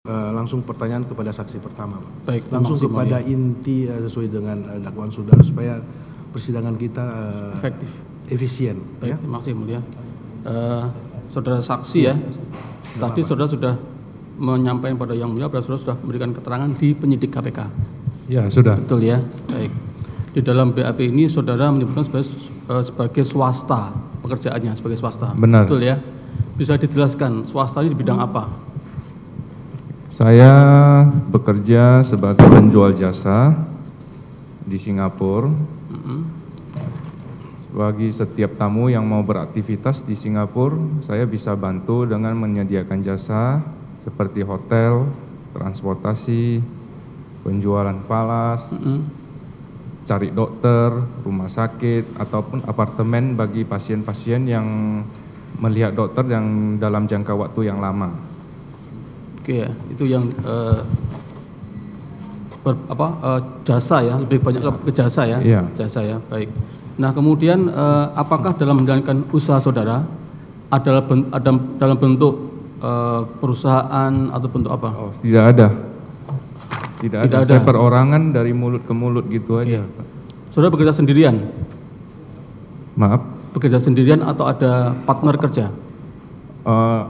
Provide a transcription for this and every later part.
langsung pertanyaan kepada saksi pertama, Pak. Baik, Langsung kepada inti sesuai dengan dakwaan saudara supaya persidangan kita efektif, efisien. Baik, terima kasih Mulia. Saudara saksi ya, tadi saudara sudah menyampaikan pada Yang Mulia bahwa saudara sudah memberikan keterangan di penyidik KPK. Ya, sudah. Betul ya, baik. Di dalam BAP ini saudara menyebutkan sebagai swasta, pekerjaannya sebagai swasta. Benar. Betul ya. Bisa dijelaskan swasta ini di bidang apa? Saya bekerja sebagai penjual jasa di Singapura. Bagi setiap tamu yang mau beraktivitas di Singapura, saya bisa bantu dengan menyediakan jasa seperti hotel, transportasi, penjualan falas, cari dokter, rumah sakit, ataupun apartemen bagi pasien-pasien yang melihat dokter yang dalam jangka waktu yang lama. Oke ya, itu yang jasa ya, lebih banyak ke jasa ya. Iya. Jasa ya, baik. Nah kemudian apakah dalam menjalankan usaha saudara adalah dalam bentuk perusahaan atau bentuk apa? Oh, tidak ada. Tidak ada. Saya perorangan dari mulut ke mulut gitu aja. Pak. Saudara bekerja sendirian? Maaf? Bekerja sendirian atau ada partner kerja?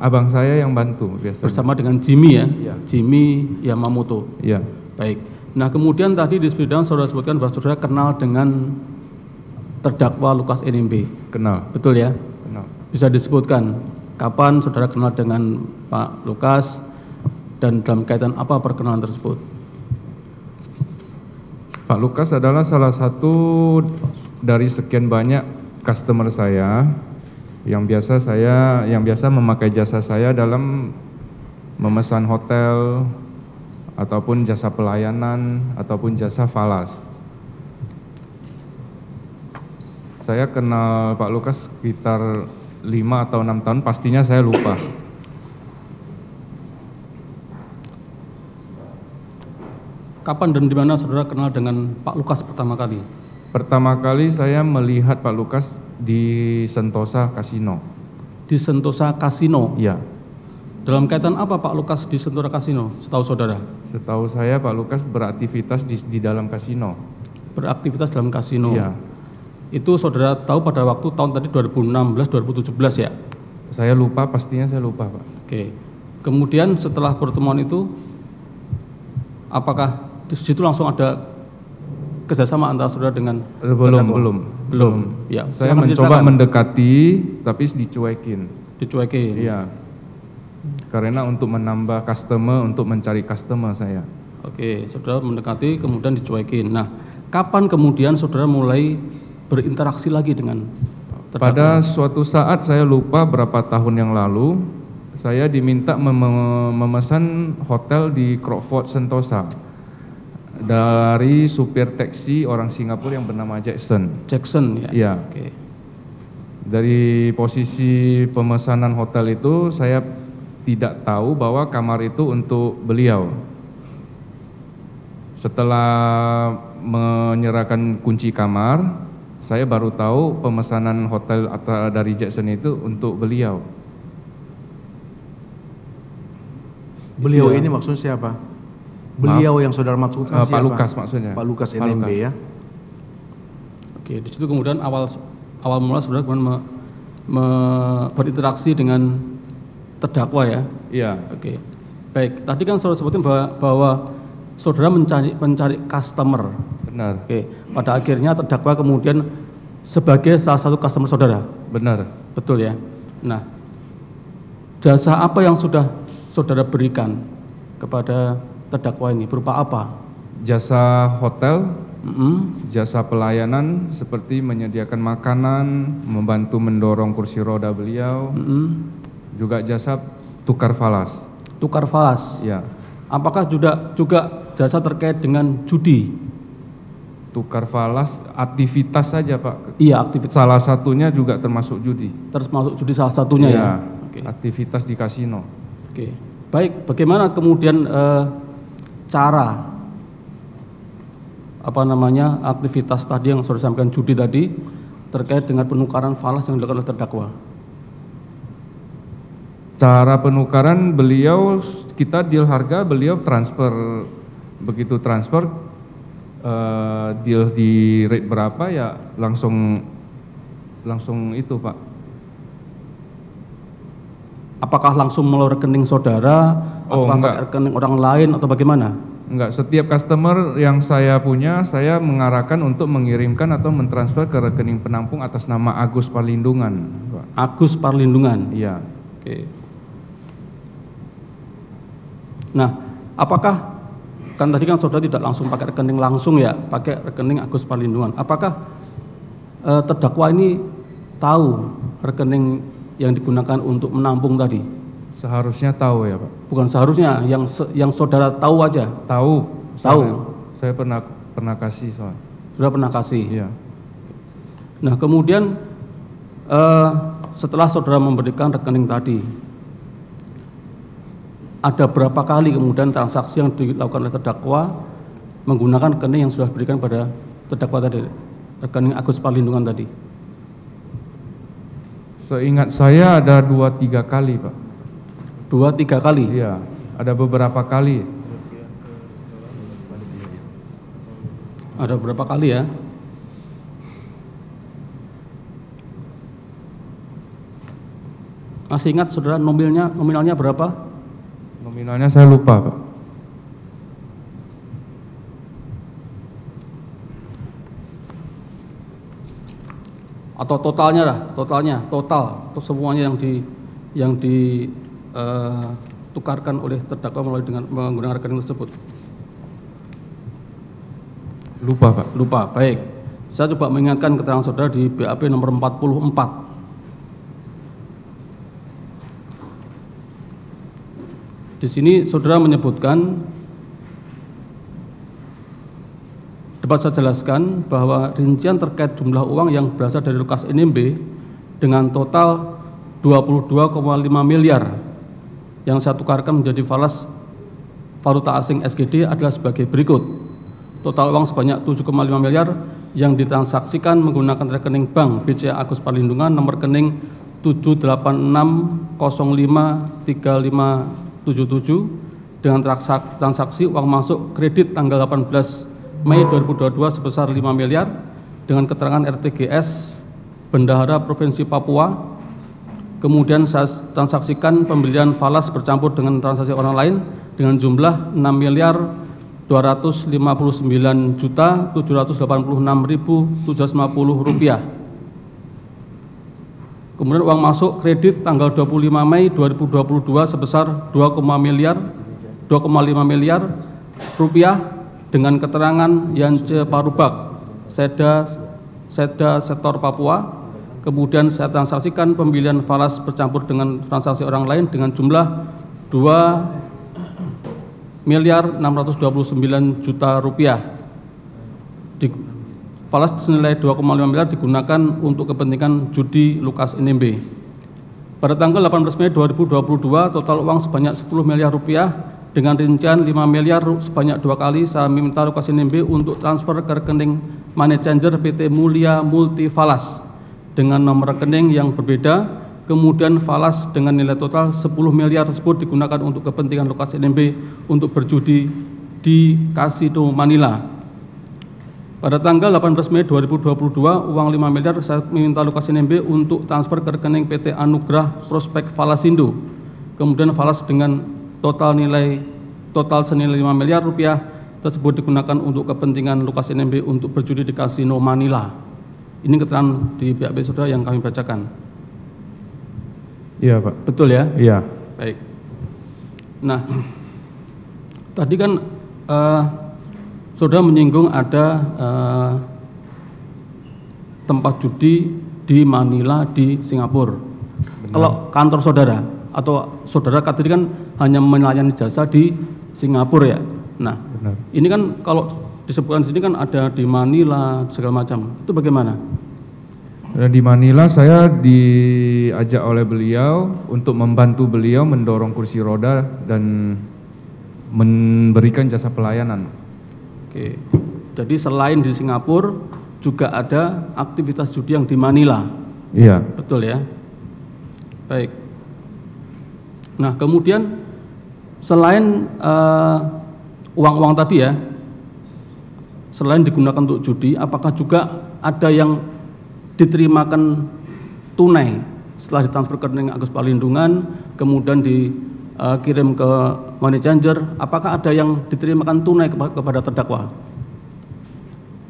Abang saya yang bantu biasanya. Bersama dengan Jimmy ya? Iya. Jimmy Yamamoto. Iya. Baik. Nah kemudian tadi di sidang saudara sebutkan bahwa saudara kenal dengan terdakwa Lukas NMB. Kenal. Betul ya? Kenal. Bisa disebutkan kapan saudara kenal dengan Pak Lukas dan dalam kaitan apa perkenalan tersebut? Pak Lukas adalah salah satu dari sekian banyak customer saya yang biasa memakai jasa saya dalam memesan hotel ataupun jasa pelayanan ataupun jasa falas. Saya kenal Pak Lukas sekitar 5 atau 6 tahun, pastinya saya lupa. Kapan dan di mana saudara kenal dengan Pak Lukas pertama kali? Pertama kali saya melihat Pak Lukas di Sentosa Kasino. Di Sentosa Kasino? Iya. Dalam kaitan apa Pak Lukas di Sentosa Kasino, setahu saudara? Setahu saya Pak Lukas beraktivitas di dalam kasino. Beraktivitas dalam kasino? Iya. Itu saudara tahu pada waktu tahun tadi 2016-2017 ya? Saya lupa, pastinya saya lupa Pak. Oke. Kemudian setelah pertemuan itu, apakah di situ langsung ada kerjasama antara saudara dengan belum. Ya. Saya mencoba mendekati, tapi dicuekin. Dicuekin. Iya. Karena untuk menambah customer, untuk mencari customer saya. Oke, saudara mendekati kemudian dicuekin. Nah, kapan kemudian saudara mulai berinteraksi lagi dengan terdakwa? Pada suatu saat saya lupa berapa tahun yang lalu, saya diminta memesan hotel di Crockford Sentosa dari supir taksi orang Singapura yang bernama Jackson. Jackson ya? Iya. Oke. Dari posisi pemesanan hotel itu saya tidak tahu bahwa kamar itu untuk beliau. Setelah menyerahkan kunci kamar, saya baru tahu pemesanan hotel dari Jackson itu untuk beliau. Beliau Ya. ini maksudnya siapa? Beliau yang saudara maksudkan siapa? Pak Lukas maksudnya. Pak Lukas NMB ya. Oke, di situ kemudian awal mula saudara kemudian berinteraksi dengan terdakwa ya. Iya. Oke. Baik, tadi kan saudara sebutkan bahwa saudara mencari customer. Benar. Oke. Pada akhirnya terdakwa kemudian sebagai salah satu customer saudara. Benar. Betul ya. Nah, jasa apa yang sudah saudara berikan kepada terdakwa ini, berupa apa? Jasa hotel, jasa pelayanan seperti menyediakan makanan, membantu mendorong kursi roda beliau, juga jasa tukar falas. Tukar falas? Ya. Apakah juga jasa terkait dengan judi? Tukar falas, aktivitas saja Pak. Iya, aktivitas. Salah satunya juga termasuk judi. Termasuk judi salah satunya ya? Oke. Aktivitas di kasino. Oke. Baik, bagaimana kemudian cara aktivitas tadi yang sudah disampaikan judi tadi terkait dengan penukaran falas yang dilakukan oleh terdakwa? Cara penukaran beliau, kita deal harga, beliau transfer, begitu transfer deal di rate berapa ya langsung itu Pak. Apakah langsung melalui rekening saudara, atau pakai rekening orang lain atau bagaimana? Enggak, setiap customer yang saya punya, saya mengarahkan untuk mengirimkan atau mentransfer ke rekening penampung atas nama Agus Parlindungan, Pak. Agus Parlindungan. Iya. Oke. Nah, apakah kan tadi kan saudara tidak langsung pakai rekening langsung ya, pakai rekening Agus Parlindungan. Apakah terdakwa ini tahu rekening yang digunakan untuk menampung tadi? Seharusnya tahu ya Pak. Bukan seharusnya, yang saudara tahu aja. Tahu. Tahu. Saya pernah kasih soal. Sudah pernah kasih. Iya. Nah kemudian setelah saudara memberikan rekening tadi, ada berapa kali kemudian transaksi yang dilakukan oleh terdakwa menggunakan rekening yang sudah diberikan pada terdakwa tadi, rekening Agus Parlindungan tadi? Seingat saya ada 2-3 kali Pak. 2-3 kali? Iya, ada beberapa kali. Ada beberapa kali ya? Masih ingat saudara nominalnya berapa? Nominalnya saya lupa Pak. Atau totalnya lah, total semuanya yang ditukarkan oleh terdakwa melalui dengan menggunakan rekening tersebut. Lupa Pak. Lupa, baik. Saya coba mengingatkan keterangan saudara di BAP nomor 44. Di sini saudara menyebutkan, dapat saya jelaskan bahwa rincian terkait jumlah uang yang berasal dari Lukas NMB dengan total 22,5 miliar yang saya tukarkan menjadi falas valuta asing SGD adalah sebagai berikut. Total uang sebanyak 7,5 miliar yang ditransaksikan menggunakan rekening bank BCA Agus Parlindungan nomor rekening 786053577 dengan transaksi uang masuk kredit tanggal 18 Mei 2022 sebesar 5 miliar dengan keterangan RTGS Bendahara Provinsi Papua. Kemudian saya transaksikan pembelian falas bercampur dengan transaksi orang lain dengan jumlah 6.259.786.750 rupiah. Kemudian uang masuk kredit tanggal 25 Mei 2022 sebesar 2,5 miliar rupiah dengan keterangan Yance Parubak, Seda Sektor Papua. Kemudian saya transaksikan pembelian falas bercampur dengan transaksi orang lain dengan jumlah 2.629 miliar rupiah. Falas senilai 2,5 miliar digunakan untuk kepentingan judi Lukas NMB. Pada tanggal 18 Mei 2022 total uang sebanyak 10 miliar rupiah dengan rincian 5 miliar sebanyak 2 kali saya meminta Lukas NMB untuk transfer ke rekening money changer PT Mulia Multi Falas dengan nomor rekening yang berbeda. Kemudian falas dengan nilai total 10 miliar tersebut digunakan untuk kepentingan Lukas NMB untuk berjudi di Kasino Manila. Pada tanggal 18 Mei 2022 uang 5 miliar saya meminta Lukas NMB untuk transfer ke rekening PT Anugrah Prospek Falasindo. Kemudian falas dengan total senilai 5 miliar rupiah tersebut digunakan untuk kepentingan Lukas NMB untuk berjudi di Kasino Manila. Ini keterangan di BAP saudara yang kami bacakan. Iya Pak. Betul ya? Iya. Baik. Nah, tadi kan saudara menyinggung ada tempat judi di Manila di Singapura. Benar. Kalau kantor saudara atau saudara tadi kan hanya melayani jasa di Singapura ya. Nah, benar. Ini kan kalau disebutkan di sini kan ada di Manila segala macam. Itu bagaimana? Di Manila saya diajak oleh beliau untuk membantu beliau mendorong kursi roda dan memberikan jasa pelayanan. Oke. Jadi selain di Singapura juga ada aktivitas judi yang di Manila. Iya. Betul ya? Baik. Nah, kemudian selain uang-uang tadi ya, selain digunakan untuk judi, apakah juga ada yang diterimakan tunai setelah ditransfer ke rekening Agus Perlindungan, kemudian dikirim ke money changer? Apakah ada yang diterimakan tunai kepada terdakwa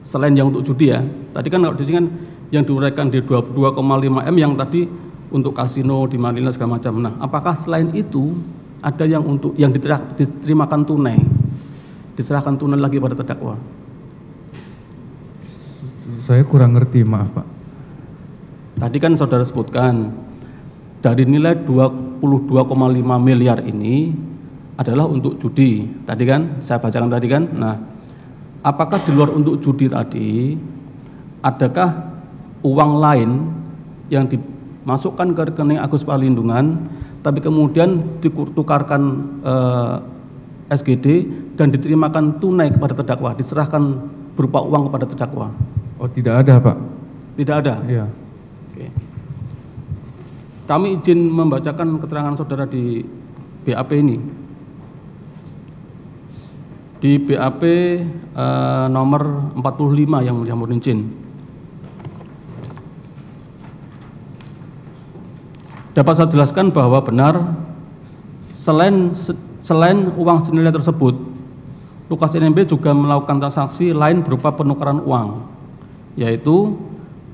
selain yang untuk judi ya? Tadi kan di sini kan yang diuraikan di 22,5 M yang tadi untuk kasino di Manila segala macam. Nah, apakah selain itu ada yang diterimakan tunai, diserahkan tunai lagi pada terdakwa? Saya kurang ngerti, maaf Pak. Tadi kan saudara sebutkan dari nilai 22,5 miliar ini adalah untuk judi. Tadi kan saya bacakan tadi kan. Nah, apakah di luar untuk judi tadi adakah uang lain yang dimasukkan ke rekening Agus Perlindungan tapi kemudian ditukarkan SGD dan diterimakan tunai kepada terdakwa, diserahkan berupa uang kepada terdakwa? Oh, tidak ada Pak. Tidak ada? Iya. Oke. Kami izin membacakan keterangan saudara di BAP ini. Di BAP nomor 45 yang mulia mohon izin. Dapat saya jelaskan bahwa benar selain uang senilai tersebut, Lukas NMB juga melakukan transaksi lain berupa penukaran uang, yaitu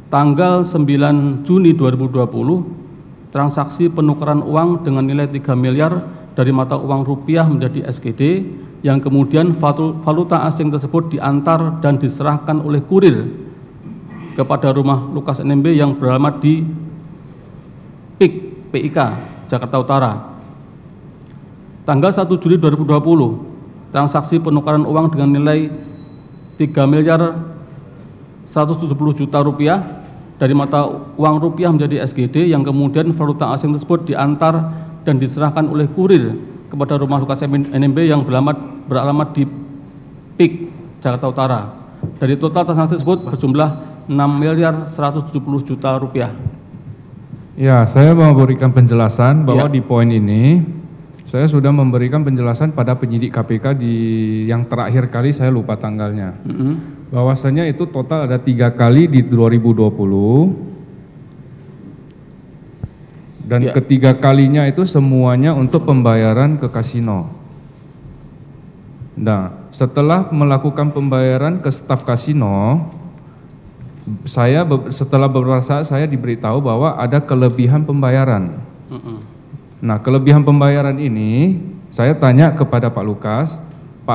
tanggal 9 Juni 2020 transaksi penukaran uang dengan nilai 3 miliar dari mata uang rupiah menjadi SGD yang kemudian valuta asing tersebut diantar dan diserahkan oleh kurir kepada rumah Lukas NMB yang beralamat di PIK Jakarta Utara. Tanggal 1 Juli 2020 transaksi penukaran uang dengan nilai 3 miliar 170 juta rupiah dari mata uang rupiah menjadi SGD yang kemudian valuta asing tersebut diantar dan diserahkan oleh kurir kepada rumah Lukas NMB yang beralamat di PIK Jakarta Utara. Dari total transaksi tersebut berjumlah 6 miliar 170 juta rupiah. Ya, saya mau memberikan penjelasan bahwa di poin ini saya sudah memberikan penjelasan pada penyidik KPK yang terakhir kali, saya lupa tanggalnya. Bahwasanya itu total ada 3 kali di 2020 dan ketiga kalinya itu semuanya untuk pembayaran ke kasino. Nah, setelah melakukan pembayaran ke staf kasino, setelah beberapa saat saya diberitahu bahwa ada kelebihan pembayaran. Nah, kelebihan pembayaran ini saya tanya kepada Pak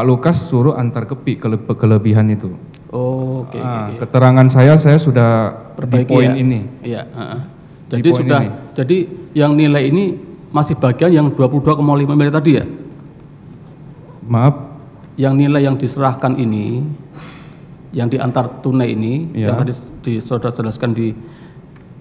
Lukas suruh antar ke PIK kelebihan itu. Oh, oke. Keterangan saya sudah perbaiki di poin ya? ini. Iya. Jadi sudah. Ini. Jadi yang nilai ini masih bagian yang 22,5 miliar tadi ya? Maaf. Yang nilai yang diserahkan ini, yang diantar tunai ini, yang tadi saudara jelaskan di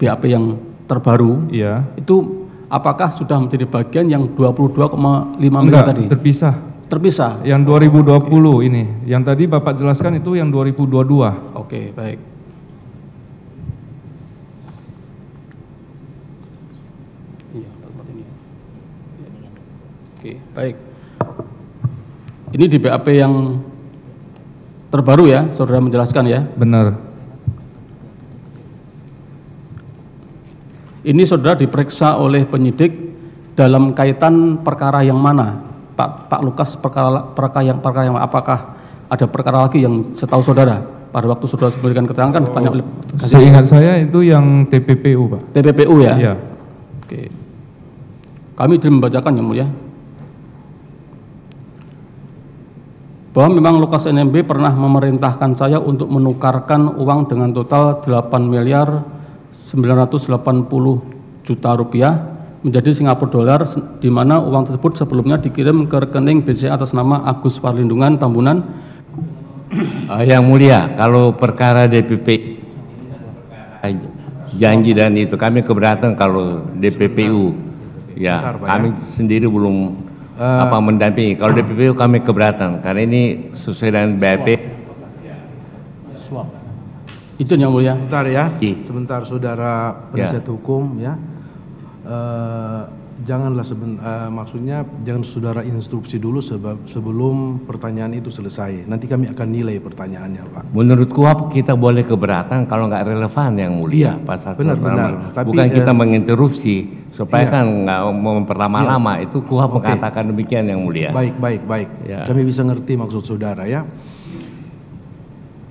BAP yang terbaru, itu apakah sudah menjadi bagian yang 22,5 miliar tadi? Terpisah. Terpisah. Yang 2020 ini, yang tadi Bapak jelaskan itu yang 2022. Oke, baik. Oke, baik. Ini di BAP yang terbaru ya, saudara menjelaskan ya? Benar. Ini saudara diperiksa oleh penyidik dalam kaitan perkara yang mana? Pak Lukas, perkara yang mana? Apakah ada perkara lagi yang setahu saudara pada waktu saudara memberikan keterangan kan ditanya oleh seingat saya itu yang TPPU, Pak. TPPU ya? Iya. Oke. Kami izin membacakan yang mulia. Bahwa memang Lukas NMB pernah memerintahkan saya untuk menukarkan uang dengan total 8 miliar 980 juta rupiah menjadi Singapura dolar, di mana uang tersebut sebelumnya dikirim ke rekening BCA atas nama Agus Perlindungan Tambunan. Yang mulia, kalau perkara DPP janji dan itu kami keberatan. Kalau DPPU ya kami sendiri belum mendampingi. Kalau DPPU kami keberatan karena ini sesuai dengan BAP. Itu yang mulia. Sebentar ya, sebentar saudara penasihat hukum ya. janganlah maksudnya jangan saudara instruksi dulu sebelum pertanyaan itu selesai. Nanti kami akan nilai pertanyaannya, Pak. Menurut KUHP kita boleh keberatan kalau nggak relevan yang mulia. Iya, pasal benar. Tapi, bukan kita menginterupsi supaya iya. kan nggak memperlama-lama. Iya. Itu KUHP mengatakan demikian yang mulia. Baik. Ya. Kami bisa ngerti maksud saudara ya.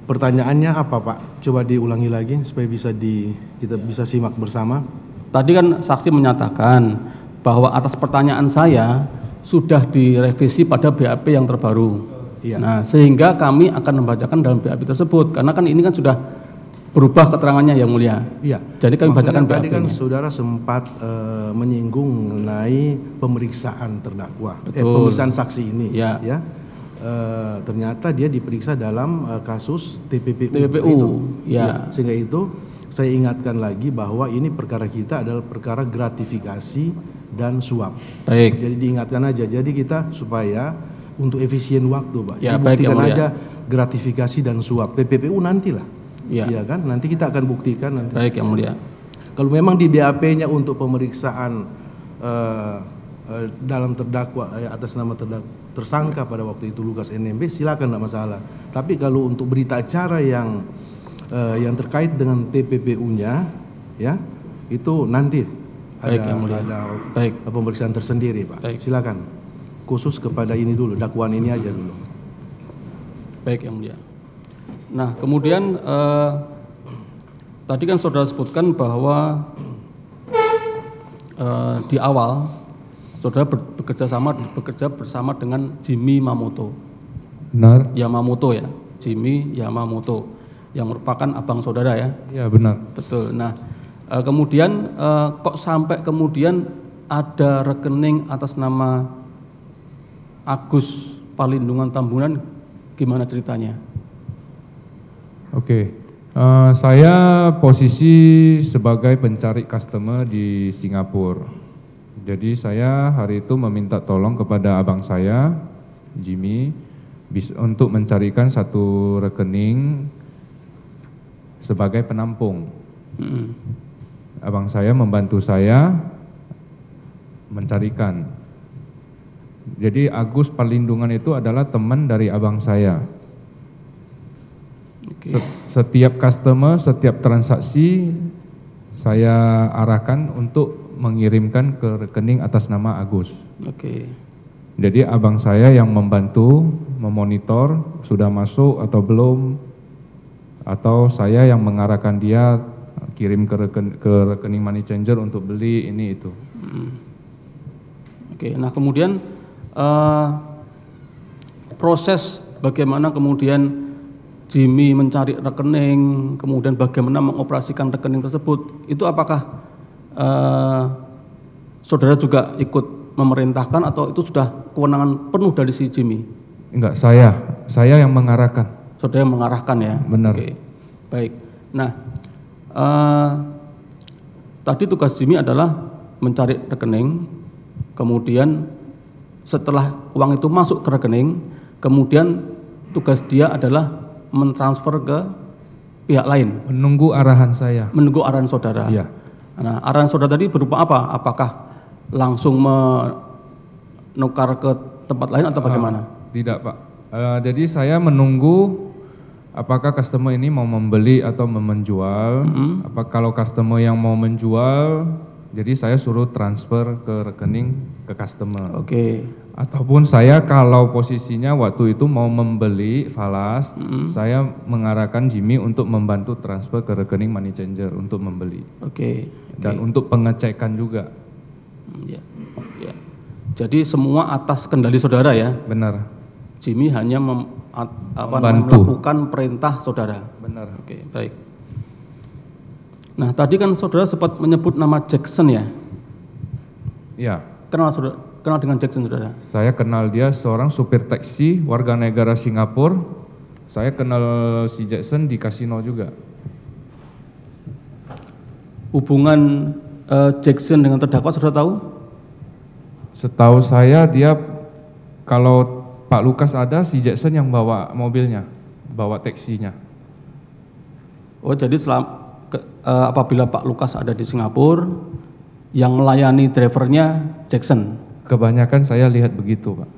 Pertanyaannya apa, Pak? Coba diulangi lagi supaya kita bisa simak bersama. Tadi kan saksi menyatakan bahwa atas pertanyaan saya sudah direvisi pada BAP yang terbaru. Iya. Nah, sehingga kami akan membacakan dalam BAP tersebut karena kan ini kan sudah berubah keterangannya yang mulia. Iya. Jadi kami bacakan tadi kan BAP-nya. saudara sempat menyinggung mengenai pemeriksaan terdakwa, Betul. pemeriksaan saksi ini. Ya. Ya. Ternyata dia diperiksa dalam kasus TPPU. TPPU. Ya. Sehingga itu saya ingatkan lagi bahwa ini perkara kita adalah perkara gratifikasi dan suap. Baik. Jadi diingatkan aja. Jadi kita supaya untuk efisien waktu, Pak. Ya, baik, dibuktikan yang mulia. aja gratifikasi dan suap. TPPU nantilah. Ya. Iya kan? Nanti kita akan buktikan nanti. Baik yang mulia. Kalau memang di BAP-nya untuk pemeriksaan dalam terdakwa atas nama tersangka pada waktu itu Lukas NMB, silakan, tidak masalah. Tapi kalau untuk berita acara yang terkait dengan TPPU-nya, ya itu nanti Baik, yang mulia. ada Baik. pemeriksaan tersendiri, Pak. Baik. Silakan. Khusus kepada ini dulu, dakwaan ini aja dulu. Baik yang mulia. Nah, kemudian tadi kan saudara sebutkan bahwa di awal saudara bekerja bersama dengan Jimmy Mamoto. Benar? Yamamoto ya, Jimmy Yamamoto yang merupakan abang saudara ya. Ya, benar. Betul. Nah, kemudian kok sampai kemudian ada rekening atas nama Agus Palindungan Tambunan, gimana ceritanya? Oke. Saya posisi sebagai pencari customer di Singapura. Jadi saya hari itu meminta tolong kepada abang saya, Jimmy, untuk mencarikan satu rekening sebagai penampung. Abang saya membantu saya mencarikan. Jadi Agus Palindungan itu adalah teman dari abang saya. Oke. Setiap customer, setiap transaksi saya arahkan untuk mengirimkan ke rekening atas nama Agus. Oke. Jadi abang saya yang membantu memonitor sudah masuk atau belum, atau saya yang mengarahkan dia kirim ke rekening money changer untuk beli ini itu. Oke. Nah, kemudian proses bagaimana kemudian Jimmy mencari rekening, kemudian bagaimana mengoperasikan rekening tersebut, itu apakah saudara juga ikut memerintahkan atau itu sudah kewenangan penuh dari si Jimmy? Enggak, saya yang mengarahkan. Saudara yang mengarahkan ya? Benar. Oke. Baik. Nah, tadi tugas Jimmy adalah mencari rekening, kemudian setelah uang itu masuk ke rekening, kemudian tugas dia adalah mentransfer ke pihak lain. Menunggu arahan saya. Menunggu arahan saudara. Iya. Nah, arahan saudara tadi berupa apa? Apakah langsung menukar ke tempat lain atau bagaimana? Tidak, Pak. Jadi saya menunggu apakah customer ini mau membeli atau menjual. Apa kalau customer yang mau menjual, jadi saya suruh transfer ke rekening ke customer. Oke. Ataupun saya kalau posisinya waktu itu mau membeli falas, saya mengarahkan Jimmy untuk membantu transfer ke rekening money changer untuk membeli. Oke. Dan untuk pengecekan juga. Ya. Ya. Jadi semua atas kendali saudara ya? Benar. Jimmy hanya Membantu. melakukan perintah saudara. Benar. Oke, baik. Nah, tadi kan saudara sempat menyebut nama Jackson ya? Ya. Kenal dengan Jackson saudara? Saya kenal dia seorang supir taksi warga negara Singapura. Saya kenal si Jackson di kasino juga. Hubungan Jackson dengan terdakwa saudara tahu? Setahu saya dia kalau Pak Lukas ada, si Jackson yang bawa mobilnya, bawa taksinya. Oh, jadi apabila Pak Lukas ada di Singapura, yang melayani drivernya Jackson. Kebanyakan saya lihat begitu, Pak.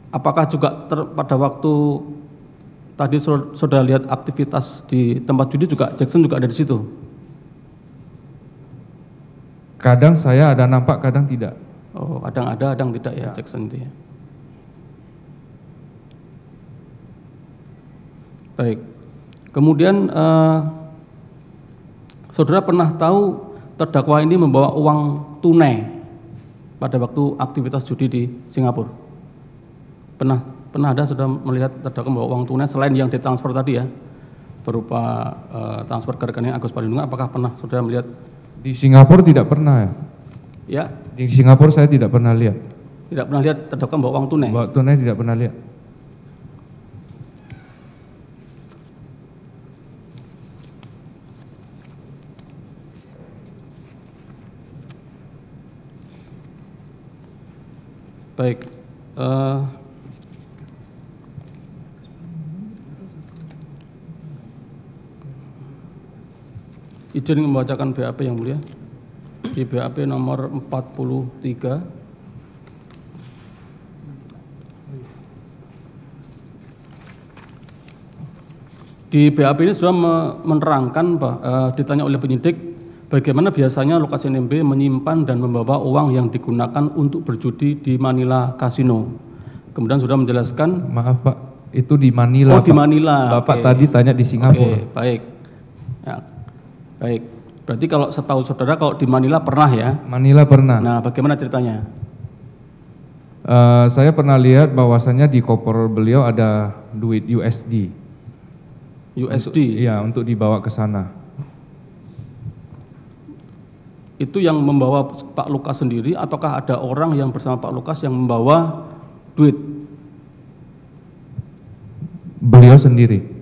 Apakah juga pada waktu tadi saudara lihat aktivitas di tempat judi juga Jackson juga ada di situ? Kadang saya ada nampak, kadang tidak. Oh, kadang ada, kadang tidak ya, Jackson itu ya. Baik. Kemudian saudara pernah tahu terdakwa ini membawa uang tunai pada waktu aktivitas judi di Singapura? Pernah ada sudah melihat terdakwa membawa uang tunai selain yang ditransfer tadi ya, berupa transfer ke rekening Agus Palindungan? Apakah pernah saudara melihat? Di Singapura tidak pernah ya? Ya. Di Singapura saya tidak pernah lihat. Tidak pernah lihat terdakwa membawa uang tunai? Bawa tunai tidak pernah lihat. Baik. Izin membacakan BAP yang mulia. Di BAP nomor 43. Di BAP ini sudah menerangkan, ditanya oleh penyidik, bagaimana biasanya Lukas NMB menyimpan dan membawa uang yang digunakan untuk berjudi di Manila Casino. Kemudian sudah menjelaskan. Maaf Pak, itu di Manila. Oh, di Manila. Bapak tadi tanya di Singapura. Oke, baik. Ya, baik. Berarti kalau setahu saudara kalau di Manila pernah ya? Manila pernah. Nah, bagaimana ceritanya? Saya pernah lihat bahwasannya di koper beliau ada duit USD. Iya, untuk dibawa ke sana. Itu yang membawa Pak Lukas sendiri ataukah ada orang yang bersama Pak Lukas yang membawa duit? Beliau sendiri.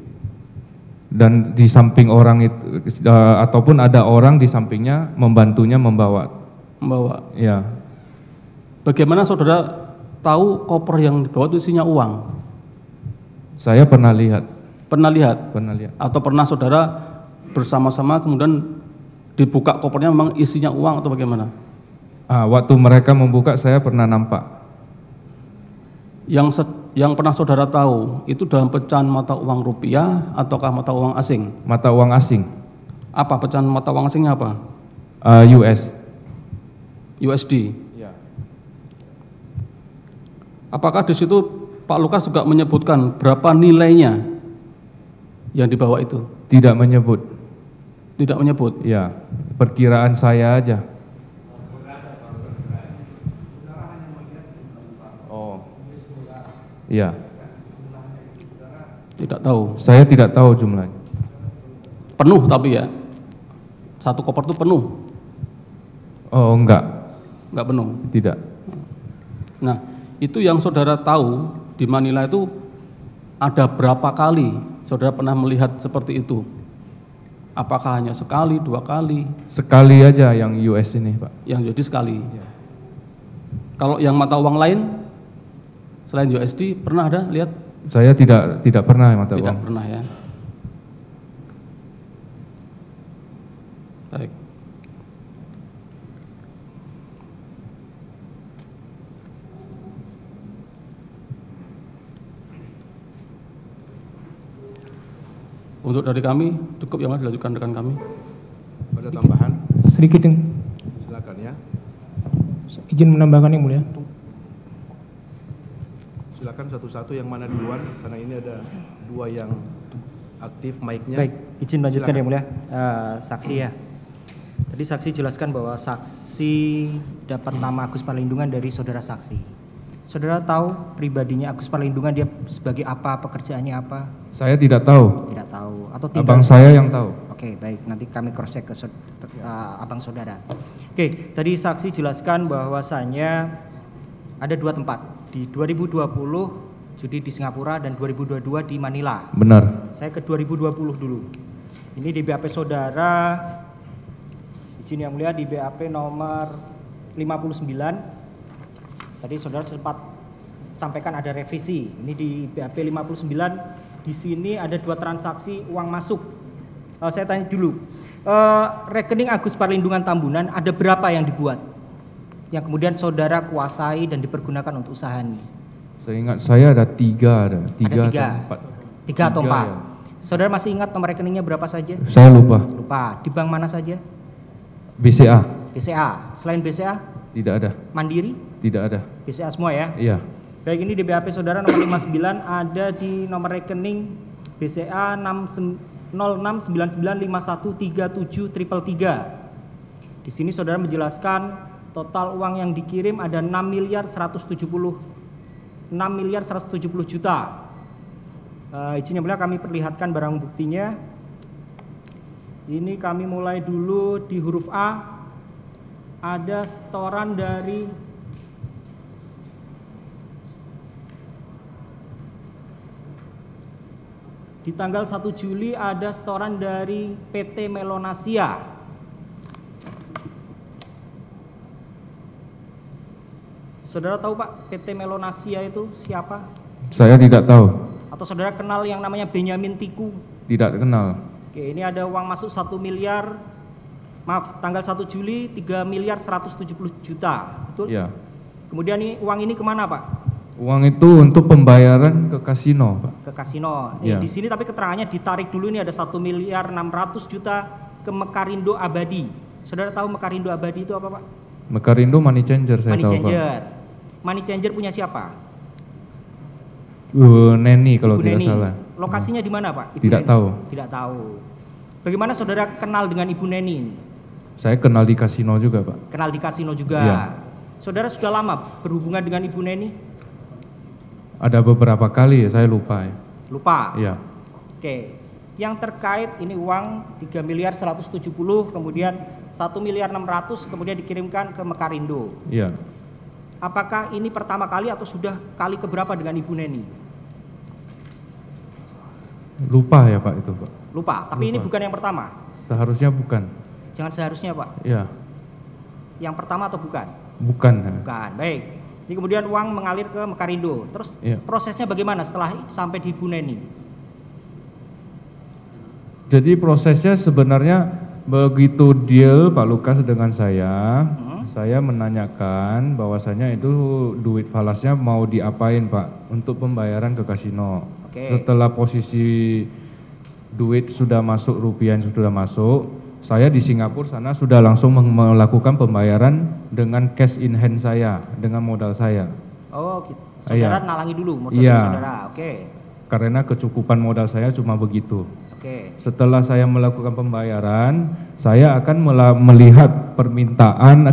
Dan di samping orang itu ataupun ada orang di sampingnya membantunya membawa. Membawa. Ya. Bagaimana saudara tahu koper yang dibawa itu isinya uang? Saya pernah lihat. Pernah lihat? Pernah lihat. Atau pernah saudara bersama-sama kemudian dibuka kopernya memang isinya uang atau bagaimana? Waktu mereka membuka saya pernah nampak. Yang pernah saudara tahu itu dalam pecahan mata uang rupiah ataukah mata uang asing? Mata uang asing. Apa pecahan mata uang asingnya apa? USD. Ya. Apakah di situ Pak Lukas juga menyebutkan berapa nilainya yang dibawa itu? Tidak menyebut. Tidak menyebut. Ya, perkiraan saya aja. Oh. Iya. Tidak tahu. Saya tidak tahu jumlahnya. Penuh tapi ya. Satu koper itu penuh. Oh, enggak. Enggak penuh. Tidak. Nah, itu yang saudara tahu di Manila itu ada berapa kali saudara pernah melihat seperti itu? Apakah hanya sekali, dua kali? Sekali aja yang US ini, Pak. Yang jadi sekali. Ya. Kalau yang mata uang lain selain USD pernah ada lihat? Saya tidak pernah mata uang. Tidak pernah ya. Baik. Untuk dari kami cukup yang dilanjutkan rekan kami. Ada tambahan? Sedikit yang Silakan ya. izin menambahkan yang mulia. Silakan satu-satu yang mana duluan karena ini ada dua yang aktif mic-nya. Baik, izin melanjutkan yang mulia. Saksi ya. Tadi saksi jelaskan bahwa saksi dapat nama Agus Palindungan dari saudara saksi. Saudara tahu pribadinya Agus Palindungan, dia sebagai apa, pekerjaannya apa? Saya tidak tahu. Tidak tahu atau tidak? Abang saya yang tahu. Oke, baik, nanti kami cross check ke abang saudara. Oke, tadi saksi jelaskan bahwasannya ada dua tempat di 2020 judi di Singapura dan 2022 di Manila. Benar. Saya ke 2020 dulu. Ini di BAP saudara, izin yang mulia, di BAP nomor 59. Tadi saudara sempat sampaikan ada revisi. Ini di BAP 59. Di sini ada dua transaksi uang masuk. Saya tanya dulu, Rekening Agus Parlindungan Tambunan ada berapa yang dibuat? Yang kemudian saudara kuasai dan dipergunakan untuk usaha ini? Seingat saya ada tiga. Ada tiga. Tiga atau empat. Ya. Saudara masih ingat nomor rekeningnya berapa saja? Saya lupa. Lupa. Di bank mana saja? BCA. BCA. Selain BCA? Tidak ada. Mandiri? Tidak ada. BCA semua ya? Iya. Baik, ini di BAP saudara nomor 59 ada di nomor rekening BCA 0699513733. Di sini saudara menjelaskan total uang yang dikirim ada 6.170 juta. Izin yang mulia kami perlihatkan barang buktinya. Ini kami mulai dulu di huruf A. Ada setoran dari di tanggal 1 Juli ada setoran dari PT Melonasia. Saudara tahu Pak, PT Melonasia itu siapa? Saya tidak tahu. Atau saudara kenal yang namanya Benyamin Tiku? Tidak kenal. Oke, ini ada uang masuk 1 miliar. Maaf, tanggal 1 Juli 3.170 juta. Betul? Iya. Kemudian uang ini kemana Pak? Uang itu untuk pembayaran ke kasino, Pak. Ke kasino. Iya. Di sini tapi keterangannya ditarik dulu, ini ada 1.600.000.000 juta ke Mekarindo Abadi. Saudara tahu Mekarindo Abadi itu apa Pak? Mekarindo Money Changer saya Money tahu, Changer. Pak. Money Changer punya siapa? Neni kalau Ibu tidak Neni. salah. Lokasinya di mana Pak? Ibu Tidak Neni? tahu. Tidak tahu. Bagaimana saudara kenal dengan Ibu Neni ini? Saya kenal di kasino juga, Pak. Kenal di kasino juga. Iya. Saudara sudah lama berhubungan dengan Ibu Neni? Ada beberapa kali ya, saya lupa ya. Lupa? Iya. Oke. Yang terkait ini uang 3.170, kemudian 1.600.000, kemudian dikirimkan ke Mekarindo. Iya. Apakah ini pertama kali atau sudah kali keberapa dengan Ibu Neni? Lupa ya, Pak, itu, Pak. Lupa, tapi ini Lupa. bukan yang pertama. Seharusnya bukan. Jangan seharusnya Pak. Iya. Yang pertama atau bukan? Bukan. Bukan. Baik. Ini kemudian uang mengalir ke Mekarindo. Terus Iya. prosesnya bagaimana setelah sampai di Ibu Neni? Jadi prosesnya sebenarnya begitu deal Pak Lukas dengan saya menanyakan bahwasanya itu duit falasnya mau diapain Pak untuk pembayaran ke kasino. Oke. Setelah posisi duit sudah masuk, rupiah yang sudah masuk, saya di Singapura sana sudah langsung melakukan pembayaran dengan cash in hand saya, dengan modal saya. Oh, gitu. Saudara Iya. nalangi dulu modal Iya. saudara. Oke. Karena kecukupan modal saya cuma begitu. Oke. Setelah saya melakukan pembayaran, saya akan melihat permintaan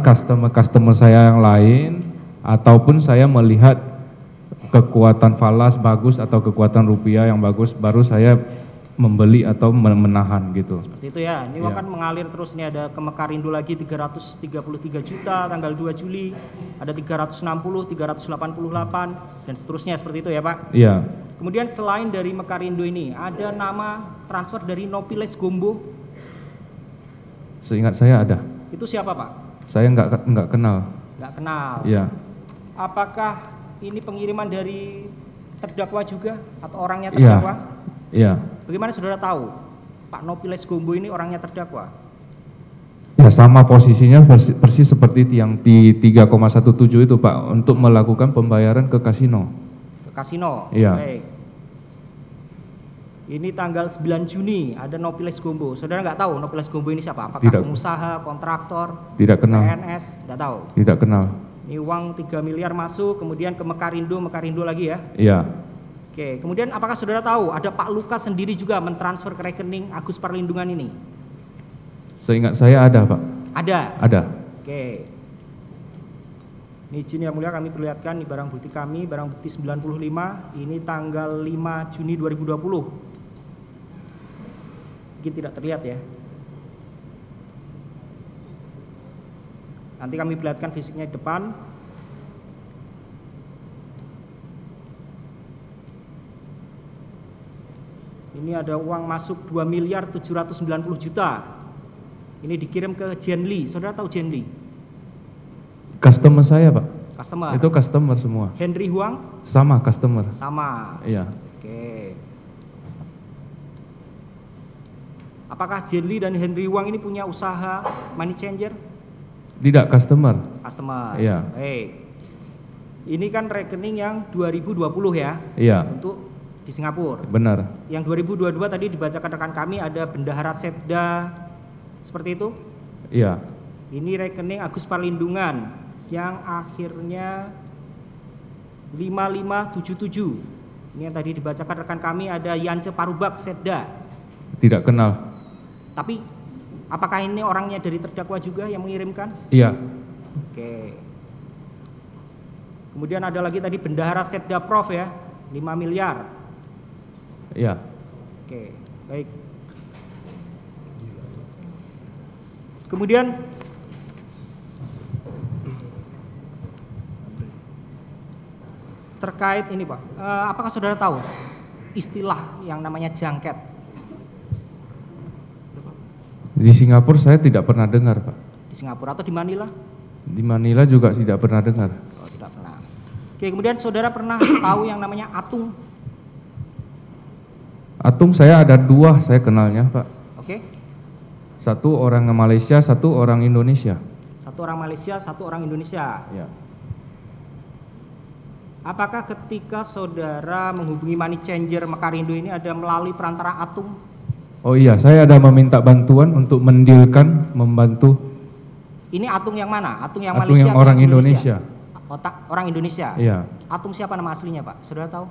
customer saya yang lain, ataupun saya melihat kekuatan falas bagus atau kekuatan rupiah yang bagus, baru saya membeli atau menahan gitu. Seperti itu ya. Ini uang Iya. kan mengalir terus, ini ada ke Mekarindo lagi 333 juta tanggal 2 Juli, ada 360, 388 dan seterusnya seperti itu ya, Pak. Iya. Kemudian selain dari Mekarindo ini, ada nama transfer dari Nopiles Gombo. Seingat saya ada. Itu siapa, Pak? Saya nggak kenal. Nggak kenal. Iya. Apakah ini pengiriman dari terdakwa juga atau orangnya Iya. terdakwa? Iya. Bagaimana saudara tahu Pak Nopiles Gombo ini orangnya terdakwa? Ya sama posisinya persis seperti yang di 3,17 itu Pak, untuk melakukan pembayaran ke kasino. Ke kasino. Iya. Baik. Ini tanggal 9 Juni ada Nopiles Gombo. Saudara nggak tahu Nopiles Gombo ini siapa? Apakah Tidak. pengusaha, kontraktor, Tidak kenal. PNS? Tidak tahu. Tidak kenal. Ini uang 3 miliar masuk, kemudian ke Mekarindo lagi ya. Iya. Oke, kemudian apakah saudara tahu ada Pak Lukas sendiri juga mentransfer ke rekening Agus Parlindungan ini? Seingat saya ada Pak. Ada. Ada. Oke. Ini izin yang mulia kami perlihatkan di barang bukti kami, barang bukti 95, ini tanggal 5 Juni 2020. Mungkin tidak terlihat ya. Nanti kami perlihatkan fisiknya di depan. Ini ada uang masuk 2.790 juta. Ini dikirim ke Jenli. Saudara tahu Jenli? Customer saya Pak. Customer. Itu customer semua. Henry Huang? Sama customer. Sama. Iya. Oke. Apakah Jenly dan Henry Wang ini punya usaha money changer? Tidak, customer. Customer. Iya. Baik. Ini kan rekening yang 2020 ya? Iya. Untuk di Singapura. Benar. Yang 2022 tadi dibacakan rekan kami ada Bendahara Setda seperti itu? Iya. Ini rekening Agus Parlindungan yang akhirnya 5577. Ini yang tadi dibacakan rekan kami ada Yance Parubak Setda. Tidak kenal. Tapi apakah ini orangnya dari terdakwa juga yang mengirimkan? Iya. Oke. Kemudian ada lagi tadi Bendahara Setda Prof ya, 5 miliar. Iya. Oke, baik. Kemudian terkait ini Pak, apakah saudara tahu istilah yang namanya jangket? Di Singapura saya tidak pernah dengar, Pak. Di Singapura atau di Manila? Di Manila juga tidak pernah dengar. Oh, tidak pernah. Oke, kemudian saudara pernah tahu yang namanya atung? Atung saya ada 2 saya kenalnya, Pak. Oke. Satu orang Malaysia, satu orang Indonesia. Satu orang Malaysia, satu orang Indonesia. Ya. Apakah ketika saudara menghubungi money changer Mekarindo ini ada melalui perantara atung? Oh iya, saya ada meminta bantuan untuk mendilkan, membantu. Ini atung yang mana? Atung yang Atung Malaysia yang orang Indonesia. Orang Indonesia? Iya. Atung siapa nama aslinya Pak? Saudara tahu?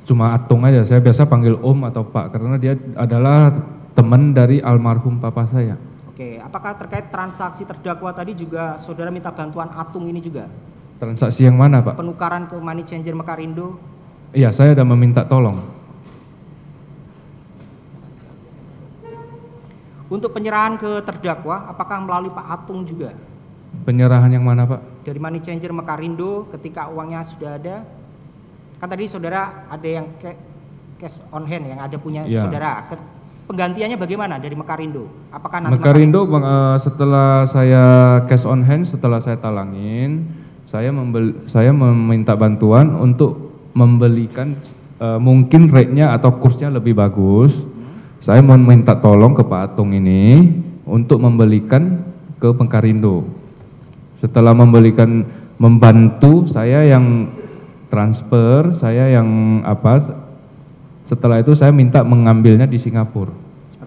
Cuma Atung aja, saya biasa panggil Om atau Pak karena dia adalah teman dari almarhum papa saya. Oke, apakah terkait transaksi terdakwa tadi juga saudara minta bantuan atung ini juga? Transaksi yang mana, Pak? Penukaran ke money changer Mekarindo? Iya, saya ada meminta tolong. Untuk penyerahan ke terdakwa, apakah melalui Pak Atung juga? Penyerahan yang mana, Pak? Dari money changer Mekarindo ketika uangnya sudah ada. Kan tadi saudara ada yang cash on hand yang ada punya Ya. saudara. Penggantiannya bagaimana dari Mekarindo? Apakah nanti Mekarindo setelah saya cash on hand, setelah saya talangin, saya meminta bantuan untuk membelikan mungkin rate-nya atau kursnya lebih bagus. Saya mau minta tolong ke Pak Atung ini untuk membelikan ke Mekarindo. Setelah membantu, saya yang transfer, saya yang setelah itu saya minta mengambilnya di Singapura.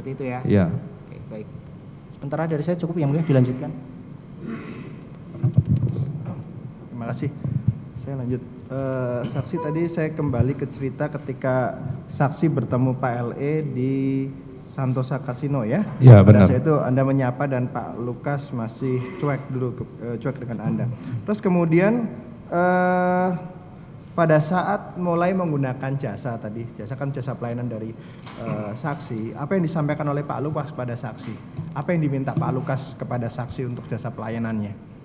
seperti itu ya? Ya. Oke, baik. Sementara dari saya cukup yang mulia, dilanjutkan. Terima kasih. Saya lanjut. Saksi tadi saya kembali ke cerita ketika saksi bertemu Pak LE di Santosa Casino ya. Ya, Pada benar. saat itu Anda menyapa dan Pak Lukas masih cuek dengan Anda. Terus kemudian pada saat mulai menggunakan jasa tadi, jasa kan jasa pelayanan dari saksi, apa yang disampaikan oleh Pak Lukas pada saksi? Apa yang diminta Pak Lukas kepada saksi untuk jasa pelayanannya?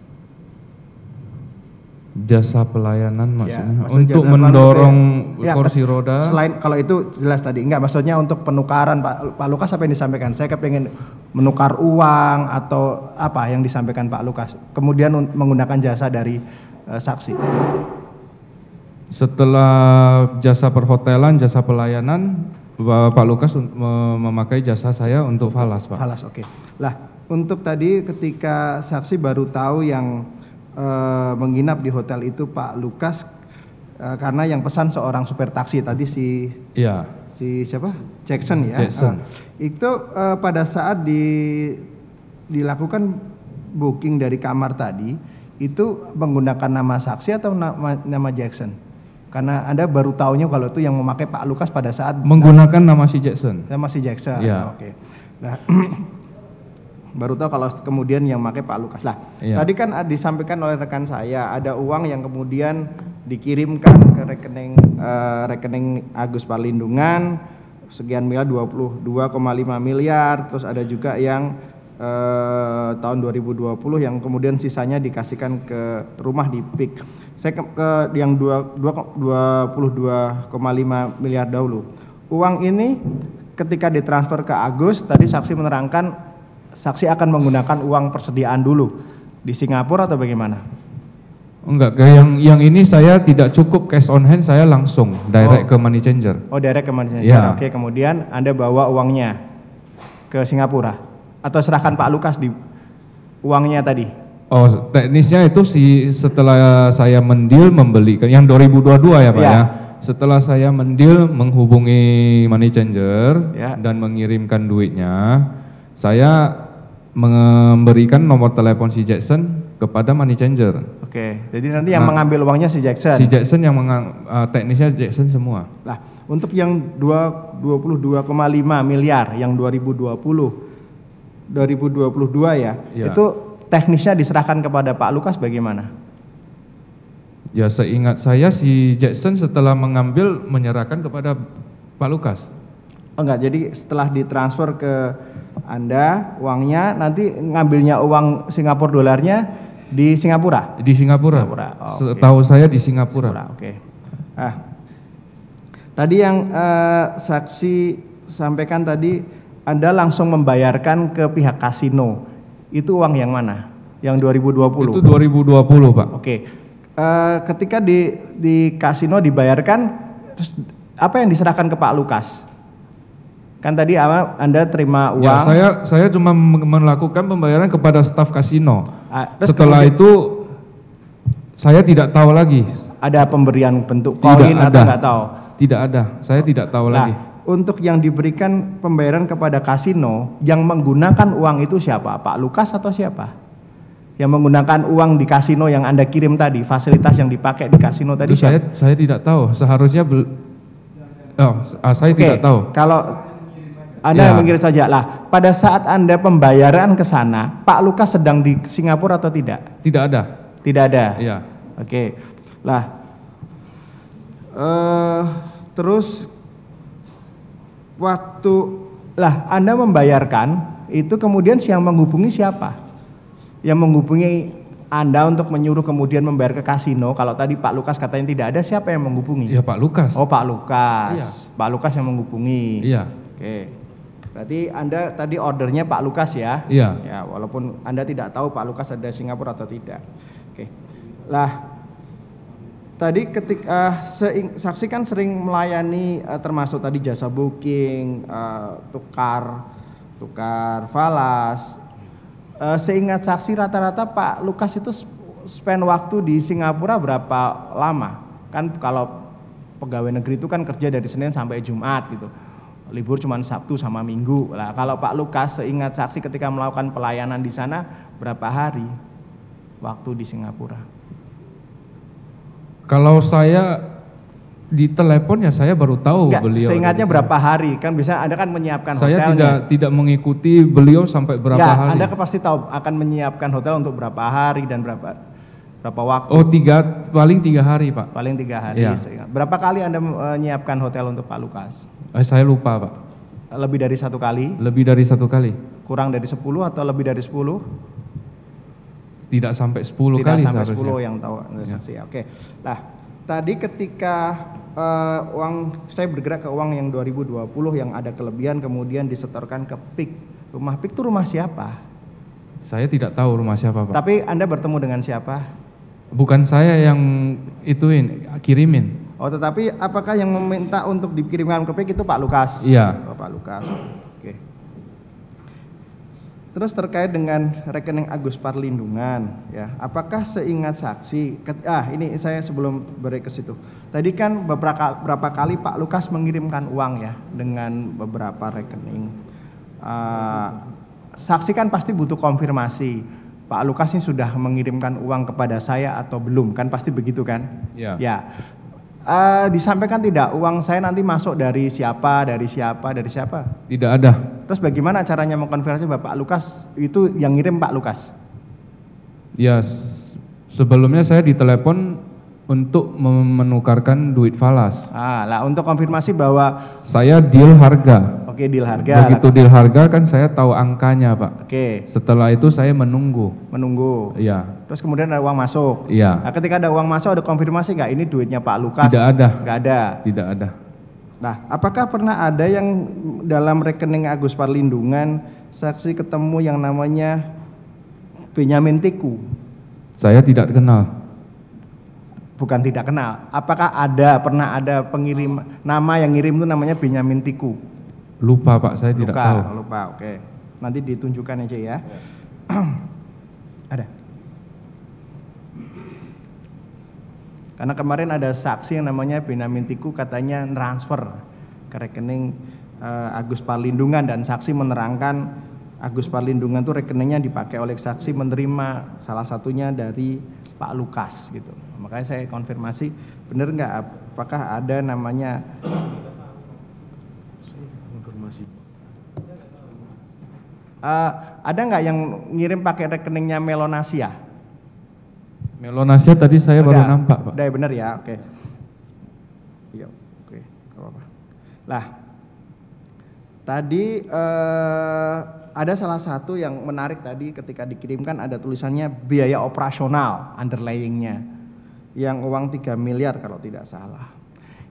Jasa pelayanan maksudnya maksudnya untuk jasa mendorong pelayanan ya, kursi roda. Selain kalau itu jelas tadi, enggak maksudnya untuk penukaran Pak Lukas apa yang disampaikan? Saya kepengen menukar uang atau apa yang disampaikan Pak Lukas. Kemudian menggunakan jasa dari saksi. Setelah jasa perhotelan, jasa pelayanan, Pak Lukas memakai jasa saya untuk falas, Pak. Falas, oke. Lah, untuk tadi ketika saksi baru tahu yang menginap di hotel itu Pak Lukas karena yang pesan seorang supir taksi tadi si siapa? Jackson ya. Jackson. Itu pada saat dilakukan booking dari kamar tadi itu menggunakan nama saksi atau nama Jackson? Karena Anda baru tahunya kalau itu yang memakai Pak Lukas pada saat menggunakan nama si Jackson. Nama si Jackson. Ya. Oke. Nah, baru tahu kalau kemudian yang pakai Pak Lukas lah. Iya. Tadi kan disampaikan oleh rekan saya ada uang yang kemudian dikirimkan ke rekening Agus Parlindungan sekian miliar 22,5 miliar, terus ada juga yang tahun 2020 yang kemudian sisanya dikasihkan ke rumah di PIK. Saya ke yang 22,5 miliar dahulu. Uang ini ketika ditransfer ke Agus, tadi saksi menerangkan saksi akan menggunakan uang persediaan dulu di Singapura atau bagaimana? Enggak, yang ini saya tidak cukup cash on hand, saya langsung direct ke money changer. Oh, direct ke money changer. Ya. Oke, kemudian Anda bawa uangnya. ke Singapura? Atau serahkan Pak Lukas di uangnya tadi? Oh, teknisnya itu setelah saya mendeal membelikan yang 2022 ya Pak ya. Setelah saya mendeal menghubungi money changer dan mengirimkan duitnya, saya memberikan nomor telepon si Jackson kepada money changer. Oke, jadi nanti yang mengambil uangnya si Jackson. Si Jackson yang teknisnya Jackson semua. Nah, untuk yang 22,5 miliar yang 2022 ya, itu teknisnya diserahkan kepada Pak Lukas bagaimana? Ya, seingat saya si Jackson setelah mengambil menyerahkan kepada Pak Lukas. Oh enggak, jadi setelah ditransfer ke Anda uangnya, nanti ngambilnya uang Singapura dolarnya di Singapura? Di Singapura. Oh, setahu saya di Singapura. Oke. Tadi yang saksi sampaikan tadi, Anda langsung membayarkan ke pihak kasino. Itu uang yang mana? Yang 2020? Itu 2020 Pak. Oke. Ketika di kasino dibayarkan, terus apa yang diserahkan ke Pak Lukas? Kan tadi Anda terima uang. Ya, saya cuma melakukan pembayaran kepada staf kasino. Setelah kemudian, itu saya tidak tahu lagi. Ada pemberian bentuk koin atau nggak tahu? Tidak ada. Saya tidak tahu lagi. Untuk yang diberikan pembayaran kepada kasino, yang menggunakan uang itu siapa? Pak Lukas atau siapa? Yang menggunakan uang di kasino yang Anda kirim tadi, fasilitas yang dipakai di kasino tadi siapa? Saya tidak tahu. Seharusnya saya tidak tahu. Kalau Anda mengirim saja lah. Pada saat Anda pembayaran ke sana, Pak Lukas sedang di Singapura atau tidak? Tidak ada. Tidak ada. Iya. Oke. Lah. Terus Anda membayarkan itu, kemudian yang menghubungi siapa? Yang menghubungi Anda untuk menyuruh kemudian membayar ke kasino. Kalau tadi Pak Lukas katanya tidak ada, siapa yang menghubungi? Ya Pak Lukas. Oh Pak Lukas. Iya. Pak Lukas yang menghubungi. Iya. Oke. Berarti Anda tadi ordernya Pak Lukas ya? Iya. Ya, walaupun Anda tidak tahu Pak Lukas ada Singapura atau tidak. Oke. Lah, tadi ketika saksi kan sering melayani termasuk tadi jasa booking, tukar falas. Seingat saksi rata-rata Pak Lukas itu spend waktu di Singapura berapa lama? Kan kalau pegawai negeri itu kan kerja dari Senin sampai Jumat gitu. Libur cuma Sabtu sama Minggu. Lah kalau Pak Lukas seingat saksi ketika melakukan pelayanan di sana berapa hari waktu di Singapura? Kalau saya di telepon ya saya baru tahu beliau. Seingatnya berapa hari? Kan bisa Anda kan menyiapkan hotelnya. Saya tidak mengikuti beliau sampai berapa hari. Anda pasti tahu akan menyiapkan hotel untuk berapa hari dan berapa waktu? Oh, paling 3 hari Pak. Paling 3 hari. Ya. Berapa kali Anda menyiapkan hotel untuk Pak Lukas? Saya lupa Pak. Lebih dari 1 kali? Lebih dari 1 kali. Kurang dari 10 atau lebih dari 10? Tidak sampai 10 kali. Tidak sampai 10 seharusnya. yang tahu saksi. Ya. Oke. Lah, tadi ketika saya bergerak ke uang yang 2020 yang ada kelebihan kemudian disetorkan ke PIK. Rumah PIK itu rumah siapa? Saya tidak tahu rumah siapa Pak. Tapi Anda bertemu dengan siapa? Bukan saya yang kirimin. Oh, tetapi apakah yang meminta untuk dikirimkan ke PIK itu Pak Lukas? Iya. Oh, Pak Lukas. Oke. Terus terkait dengan rekening Agus Parlindungan, ya, apakah seingat saksi? Ini saya sebelum break ke situ. Tadi kan beberapa kali Pak Lukas mengirimkan uang ya dengan beberapa rekening. Saksi kan pasti butuh konfirmasi. Pak Lukas ini sudah mengirimkan uang kepada saya atau belum? Kan pasti begitu kan? Iya. Ya. Disampaikan tidak uang saya nanti masuk dari siapa? Tidak ada. Terus bagaimana caranya mengkonfirmasi bahwa Pak Lukas itu yang ngirim Pak Lukas? Ya, sebelumnya saya ditelepon untuk menukarkan duit falas. Lah untuk konfirmasi bahwa saya deal harga. Oke, deal harga. Begitu deal harga kan saya tahu angkanya Pak. Oke. Setelah itu saya menunggu. Iya. Terus kemudian ada uang masuk. Iya. Nah, ketika ada uang masuk ada konfirmasi nggak ini duitnya Pak Lukas? Tidak ada. Nggak ada. Tidak ada. Nah, apakah pernah ada yang dalam rekening Agus Parlindungan saksi ketemu yang namanya Benyamin Tiku? Saya tidak kenal. Bukan tidak kenal. Apakah pernah ada pengirim nama yang ngirim itu namanya Benyamin Tiku? Lupa Pak, saya tidak tahu. Lupa, oke. Nanti ditunjukkan aja ya. Ada. Karena kemarin ada saksi yang namanya Benyamin Tiku katanya transfer ke rekening Agus Parlindungan, dan saksi menerangkan Agus Parlindungan tuh rekeningnya dipakai oleh saksi menerima salah satunya dari Pak Lukas gitu. Makanya saya konfirmasi benar nggak, apakah ada namanya ada nggak yang ngirim pakai rekeningnya Melonasia? Melonasia tadi saya baru nampak Pak. Udah benar ya, oke. Iya, oke, nggak apa-apa. Lah, tadi ada salah satu yang menarik tadi ketika dikirimkan ada tulisannya biaya operasional underlyingnya yang uang 3 miliar kalau tidak salah.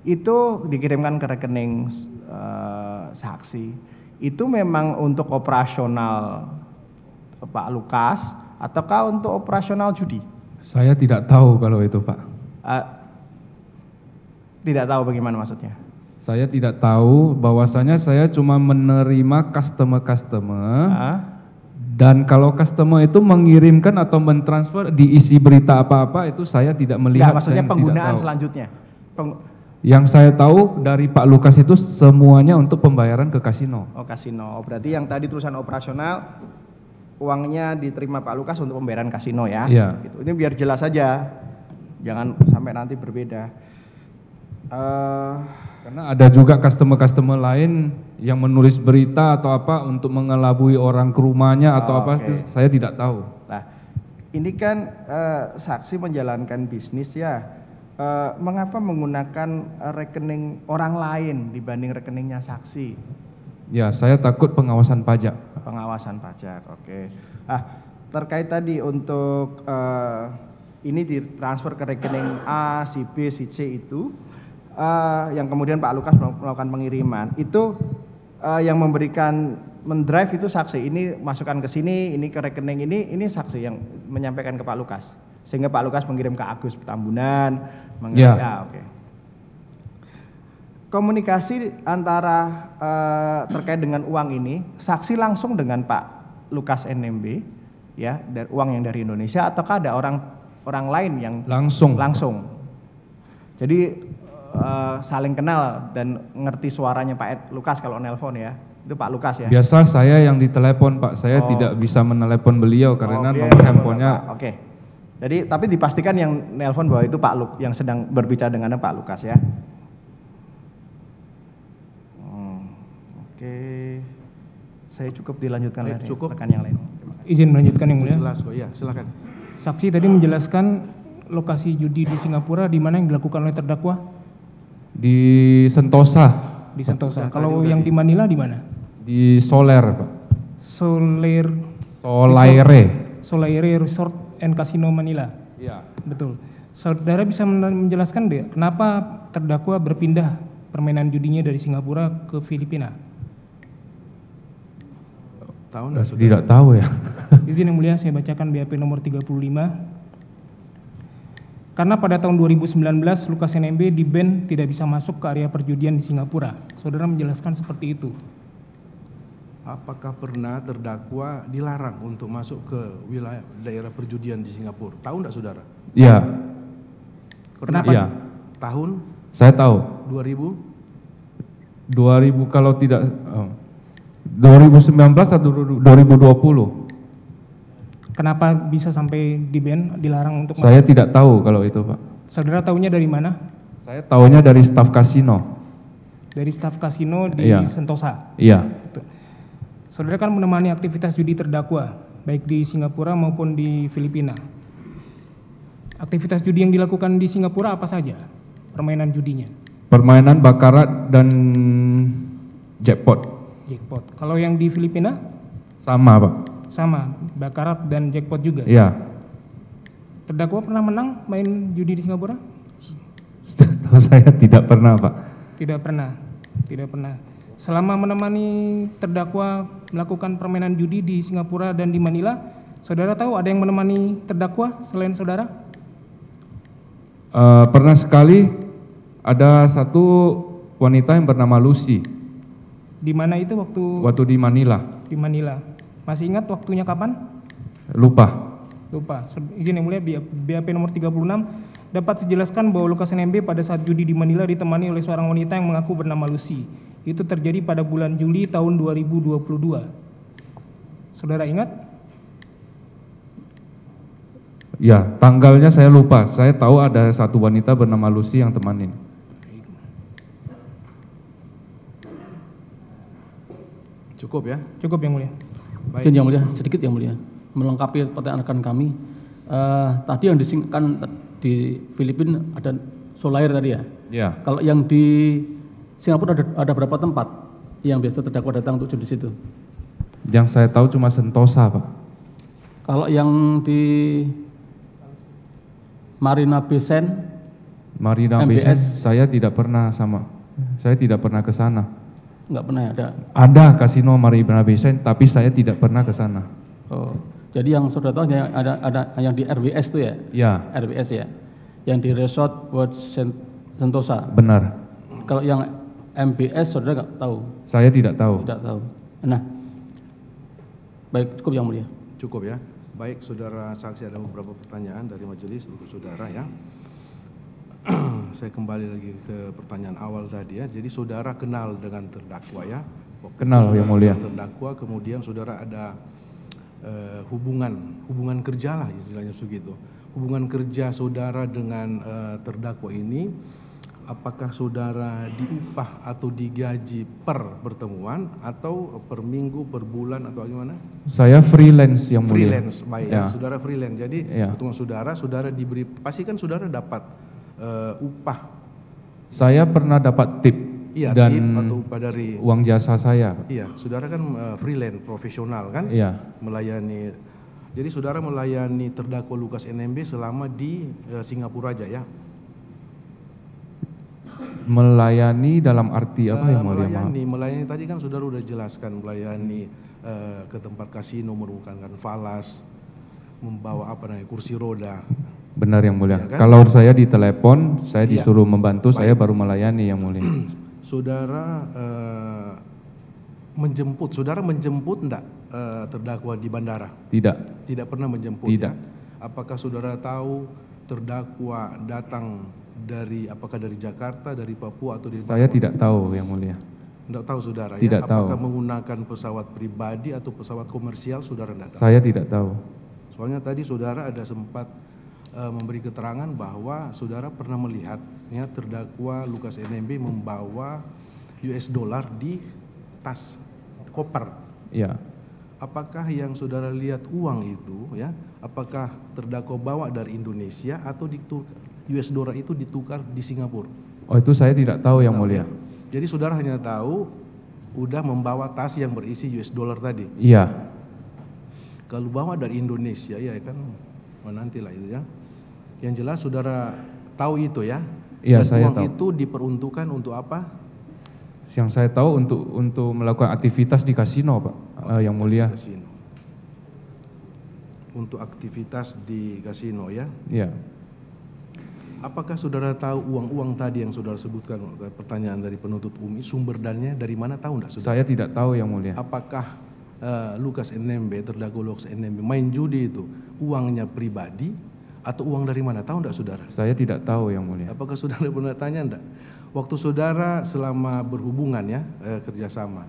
Itu dikirimkan ke rekening saksi. Itu memang untuk operasional Pak Lukas ataukah untuk operasional judi? Saya tidak tahu kalau itu Pak. Tidak tahu bagaimana maksudnya? Saya tidak tahu, bahwasanya saya cuma menerima customer dan kalau customer itu mengirimkan atau mentransfer diisi berita apa-apa itu saya tidak melihat. Enggak, maksudnya penggunaan selanjutnya. Yang saya tahu dari Pak Lukas itu semuanya untuk pembayaran ke kasino. Oh, kasino. Berarti yang tadi tulisan operasional uangnya diterima Pak Lukas untuk pembayaran kasino ya. Iya. Gitu. Ini biar jelas saja. Jangan sampai nanti berbeda. Karena ada juga customer lain yang menulis berita atau apa untuk mengelabui orang ke rumahnya atau apa itu saya tidak tahu. Nah, ini kan saksi menjalankan bisnis ya. Mengapa menggunakan rekening orang lain dibanding rekeningnya saksi? Ya, saya takut pengawasan pajak. Pengawasan pajak, oke. Terkait tadi untuk ini ditransfer ke rekening A, si B, si C itu, yang kemudian Pak Lukas melakukan pengiriman, itu yang memberikan mendrive itu saksi. Ini masukkan ke sini, ini ke rekening ini saksi yang menyampaikan ke Pak Lukas. Sehingga Pak Lukas mengirim ke Agus Tambunan, ya, oke. Komunikasi antara terkait dengan uang ini, saksi langsung dengan Pak Lukas NMB, ya, dari uang yang dari Indonesia, ataukah ada orang lain yang langsung? Jadi saling kenal dan ngerti suaranya Pak Lukas kalau nelpon ya, itu Pak Lukas ya. Biasa saya yang ditelepon Pak, saya tidak bisa menelepon beliau karena nomor handphonenya. Oke. Jadi tapi dipastikan yang nelpon bahwa itu Pak Luk yang sedang berbicara dengan Pak Lukas ya. Oke. Saya cukup dilanjutkan lagi rekan yang lain. Izin melanjutkan yang mulia. Jelas kok, ya, silakan. Saksi tadi menjelaskan lokasi judi di Singapura di mana yang dilakukan oleh terdakwa? Di Sentosa. Di Sentosa. Kalau yang di Manila di mana? Di Soler, Pak. Solaire Resort and Casino Manila. Iya. Betul. Saudara bisa menjelaskan deh, kenapa terdakwa berpindah permainan judinya dari Singapura ke Filipina? Tahu enggak? Tidak tahu ya. Izin yang mulia, saya bacakan BAP nomor 35. Karena pada tahun 2019 Lukas NMB di-ban tidak bisa masuk ke area perjudian di Singapura. Saudara menjelaskan seperti itu. Apakah pernah terdakwa dilarang untuk masuk ke wilayah daerah perjudian di Singapura? Tahu enggak saudara? Iya. Kenapa? Iya. Tahun? Saya tahu. 2000 kalau tidak 2019 atau 2020. Kenapa bisa sampai di-ban, dilarang untuk masuk? Saya tidak tahu kalau itu, Pak. Saudara tahunya dari mana? Saya tahunya dari staf kasino. Dari staf kasino di Sentosa. Iya. Betul. Saudara kan menemani aktivitas judi terdakwa, baik di Singapura maupun di Filipina. Aktivitas judi yang dilakukan di Singapura apa saja? Permainan judinya? Permainan bakarat dan jackpot. Jackpot. Kalau yang di Filipina? Sama, Pak. Sama, bakarat dan jackpot juga? Iya. Terdakwa pernah menang main judi di Singapura? Tahu saya tidak pernah, Pak. Tidak pernah. Selama menemani terdakwa melakukan permainan judi di Singapura dan di Manila, saudara tahu ada yang menemani terdakwa selain saudara? Pernah sekali ada satu wanita yang bernama Lucy. Di mana itu waktu? Waktu di Manila. Di Manila. Masih ingat waktunya kapan? Lupa. Lupa. Izin yang mulia, BAP nomor 36, dapat dijelaskan bahwa Lukas NMB pada saat judi di Manila ditemani oleh seorang wanita yang mengaku bernama Lucy. Itu terjadi pada bulan Juli tahun 2022. Saudara ingat? Ya, tanggalnya saya lupa. Saya tahu ada satu wanita bernama Lucy yang temanin. Cukup ya? Cukup yang mulia. Izin yang mulia, sedikit yang mulia. Melengkapi pertanyaan rekan kami. Tadi yang disingkatkan di Filipina ada Solair tadi ya? Ya. Kalau yang di Singapura ada berapa tempat yang biasa terdakwa datang untuk judi situ? Yang saya tahu cuma Sentosa, Pak. Kalau yang di Marina Bay Sands, Marina Bay Sands, saya tidak pernah ke sana. enggak pernah ada. Ada kasino Marina Bay Sands, tapi saya tidak pernah ke sana. Oh, jadi yang saudara tahu ada yang di RWS itu ya? Ya. RWS ya. Yang di Resort World Sentosa. Benar. Kalau yang MBS saudara nggak tahu? Saya tidak tahu. Tidak tahu. Nah, baik, cukup yang mulia. Cukup ya. Baik, saudara saksi, ada beberapa pertanyaan dari majelis untuk saudara ya. Saya kembali lagi ke pertanyaan awal tadi ya. Jadi saudara kenal dengan terdakwa ya? Kenal yang mulia. Terdakwa, kemudian saudara ada hubungan kerja lah istilahnya begitu. Hubungan kerja saudara dengan terdakwa ini, apakah saudara diupah atau digaji per pertemuan atau per minggu, per bulan atau gimana? Saya freelance yang mulia. Freelance, baik ya. Saudara freelance. Jadi pertemuan saudara diberi, pasti kan saudara dapat upah. Saya pernah dapat tip. Iya, dan tip atau upah dari uang jasa saya. Iya, saudara kan freelance, profesional kan? Iya. Melayani. Jadi saudara melayani terdakwa Lukas NMB selama di Singapura aja ya? Melayani dalam arti apa yang mulia? Melayani tadi kan saudara udah jelaskan, melayani ke tempat kasino, merupakan falas, membawa kursi roda. Benar yang mulia. Ya kan? Kalau saya ditelepon, saya disuruh membantu, saya baru melayani yang mulia. Saudara menjemput enggak terdakwa di bandara? Tidak. Tidak pernah menjemput. Tidak. Ya? Apakah saudara tahu terdakwa datang apakah dari Jakarta, dari Papua atau dari Saya tidak tahu yang mulia. Tidak tahu saudara tidak ya? Apakah menggunakan pesawat pribadi atau pesawat komersial, saudara tidak tahu? Saya tidak tahu. Soalnya tadi saudara ada sempat memberi keterangan bahwa saudara pernah melihat ya, terdakwa Lukas NMB membawa US dollar di tas koper. Ya. Apakah yang saudara lihat uang itu ya, apakah terdakwa bawa dari Indonesia atau US dollar itu ditukar di Singapura? Oh, itu saya tidak tahu yang mulia. Jadi saudara hanya tahu udah membawa tas yang berisi US dollar tadi. Iya. Kalau bawa dari Indonesia ya kan nantilah itu ya. Yang jelas saudara tahu itu ya. Iya, dan saya uang tahu. itu diperuntukkan untuk apa? Yang saya tahu untuk melakukan aktivitas di kasino, Pak. Yang mulia. Kasino. Untuk aktivitas di kasino ya. Iya. Apakah saudara tahu uang-uang tadi yang saudara sebutkan, pertanyaan dari penuntut umum, sumber dananya dari mana, tahu enggak saudara? Saya tidak tahu yang mulia. Apakah Lukas NMB, terdakwa Lukas NMB main judi itu uangnya pribadi atau uang dari mana, tahu enggak saudara? Saya tidak tahu yang mulia. Apakah saudara pernah tanya enggak? Waktu saudara selama berhubungan ya, kerjasama,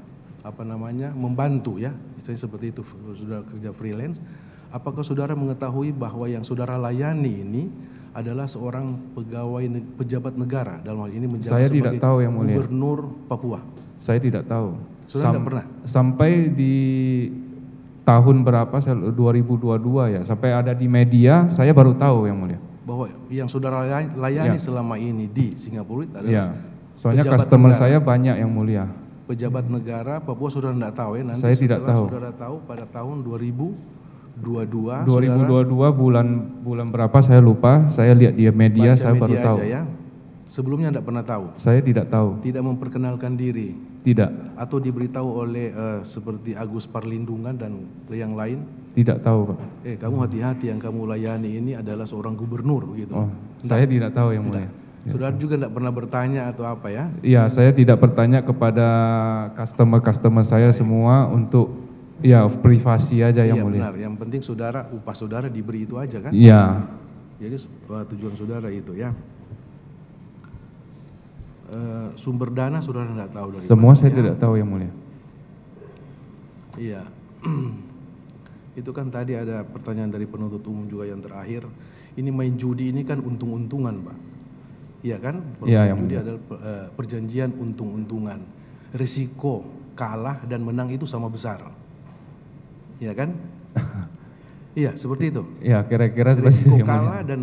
membantu ya, istilahnya seperti itu, saudara kerja freelance, apakah saudara mengetahui bahwa yang saudara layani ini adalah seorang pejabat negara, dalam hal ini menjabat saya sebagai tidak tahu yang mulia. Gubernur Papua? Saya tidak tahu. Saudara tidak pernah? Sampai di tahun berapa, 2022 ya, sampai ada di media, saya baru tahu yang mulia. Bahwa yang saudara layani selama ini di Singapura itu adalah soalnya customer negara. Saya banyak yang mulia. Pejabat negara Papua, saudara tidak tahu ya? Nanti saya tidak tahu. Saudara tahu pada tahun 2022 bulan berapa saya lupa, saya lihat di media, saya baru tahu. Ya? Sebelumnya tidak pernah tahu? Saya tidak tahu. Tidak memperkenalkan diri? Tidak. Atau diberitahu oleh seperti Agus Parlindungan dan yang lain? Tidak tahu, Pak. Kamu hati-hati, yang kamu layani ini adalah seorang gubernur gitu. Oh, saya tidak tahu yang mulia. Saudara juga tidak pernah bertanya atau apa ya? Iya, saya tidak bertanya kepada customer saya semua untuk ya privasi aja yang Iya mulia. benar, yang penting saudara, upah saudara diberi itu aja kan? Iya. Jadi tujuan saudara itu ya. Sumber dana saudara tidak tahu dari Semua mana, saya ya? tidak tahu yang mulia. Iya. Itu kan tadi ada pertanyaan dari penuntut umum juga yang terakhir. Ini main judi ini kan untung-untungan, Pak. Iya kan? Iya, yang Judi mulia. adalah perjanjian untung-untungan. Risiko kalah dan menang itu sama besar. Iya kan? Iya, seperti itu. Iya, kira-kira seperti Risiko itu yang kalah mulia. dan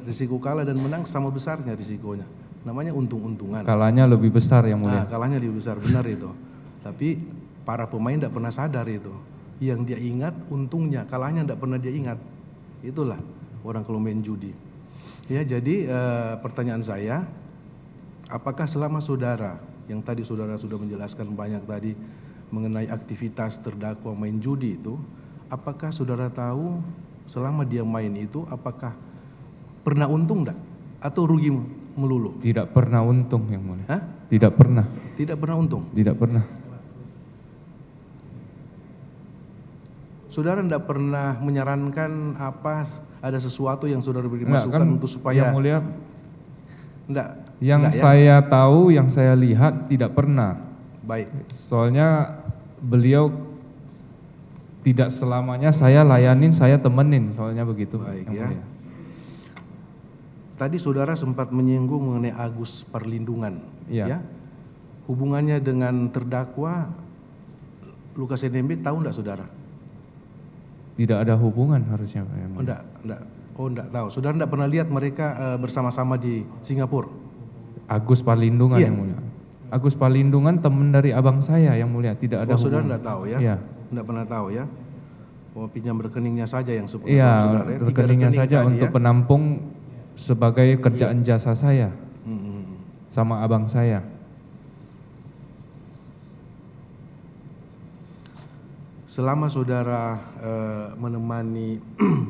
risiko kalah dan menang sama besarnya risikonya. Namanya untung-untungan. Kalahnya lebih besar yang mulia. Nah, kalahnya lebih besar, benar itu. Tapi para pemain tidak pernah sadar itu. Yang dia ingat untungnya, kalahnya tidak pernah dia ingat. Itulah orang kalau main judi. Ya, jadi pertanyaan saya, apakah selama saudara, yang tadi saudara sudah menjelaskan banyak tadi mengenai aktivitas terdakwa main judi itu, apakah saudara tahu selama dia main itu, apakah pernah untung enggak? Atau rugi melulu? Tidak pernah untung yang mulia. Hah? Tidak pernah. Tidak pernah untung? Tidak pernah. Saudara tidak pernah menyarankan apa, ada sesuatu yang saudara beri Enggak, masukan kan untuk supaya... yang mulia, Enggak. yang enggak, ya? saya tahu, yang saya lihat tidak pernah. Baik. Soalnya beliau tidak selamanya saya layanin, saya temenin, soalnya begitu. Baik, yang ya. mulia. Tadi saudara sempat menyinggung mengenai Agus Perlindungan. Iya. Ya? Hubungannya dengan terdakwa Lukas NMB tahu enggak saudara? Tidak ada hubungan harusnya. Yang Oh, mulia. enggak. Oh, enggak tahu. Saudara enggak pernah lihat mereka bersama-sama di Singapura? Agus Perlindungan Iya. yang mulia. Agus Perlindungan teman dari abang saya yang mulia, tidak ada Oh, saudara hubungan. enggak tahu ya? Iya. Enggak pernah tahu ya? Oh, pinjam rekeningnya saja yang sepuluh Iya, saudara ya? 3 rekeningnya rekening saja tadi, untuk ya? penampung sebagai kerjaan jasa saya Hmm. sama abang saya. Selama saudara menemani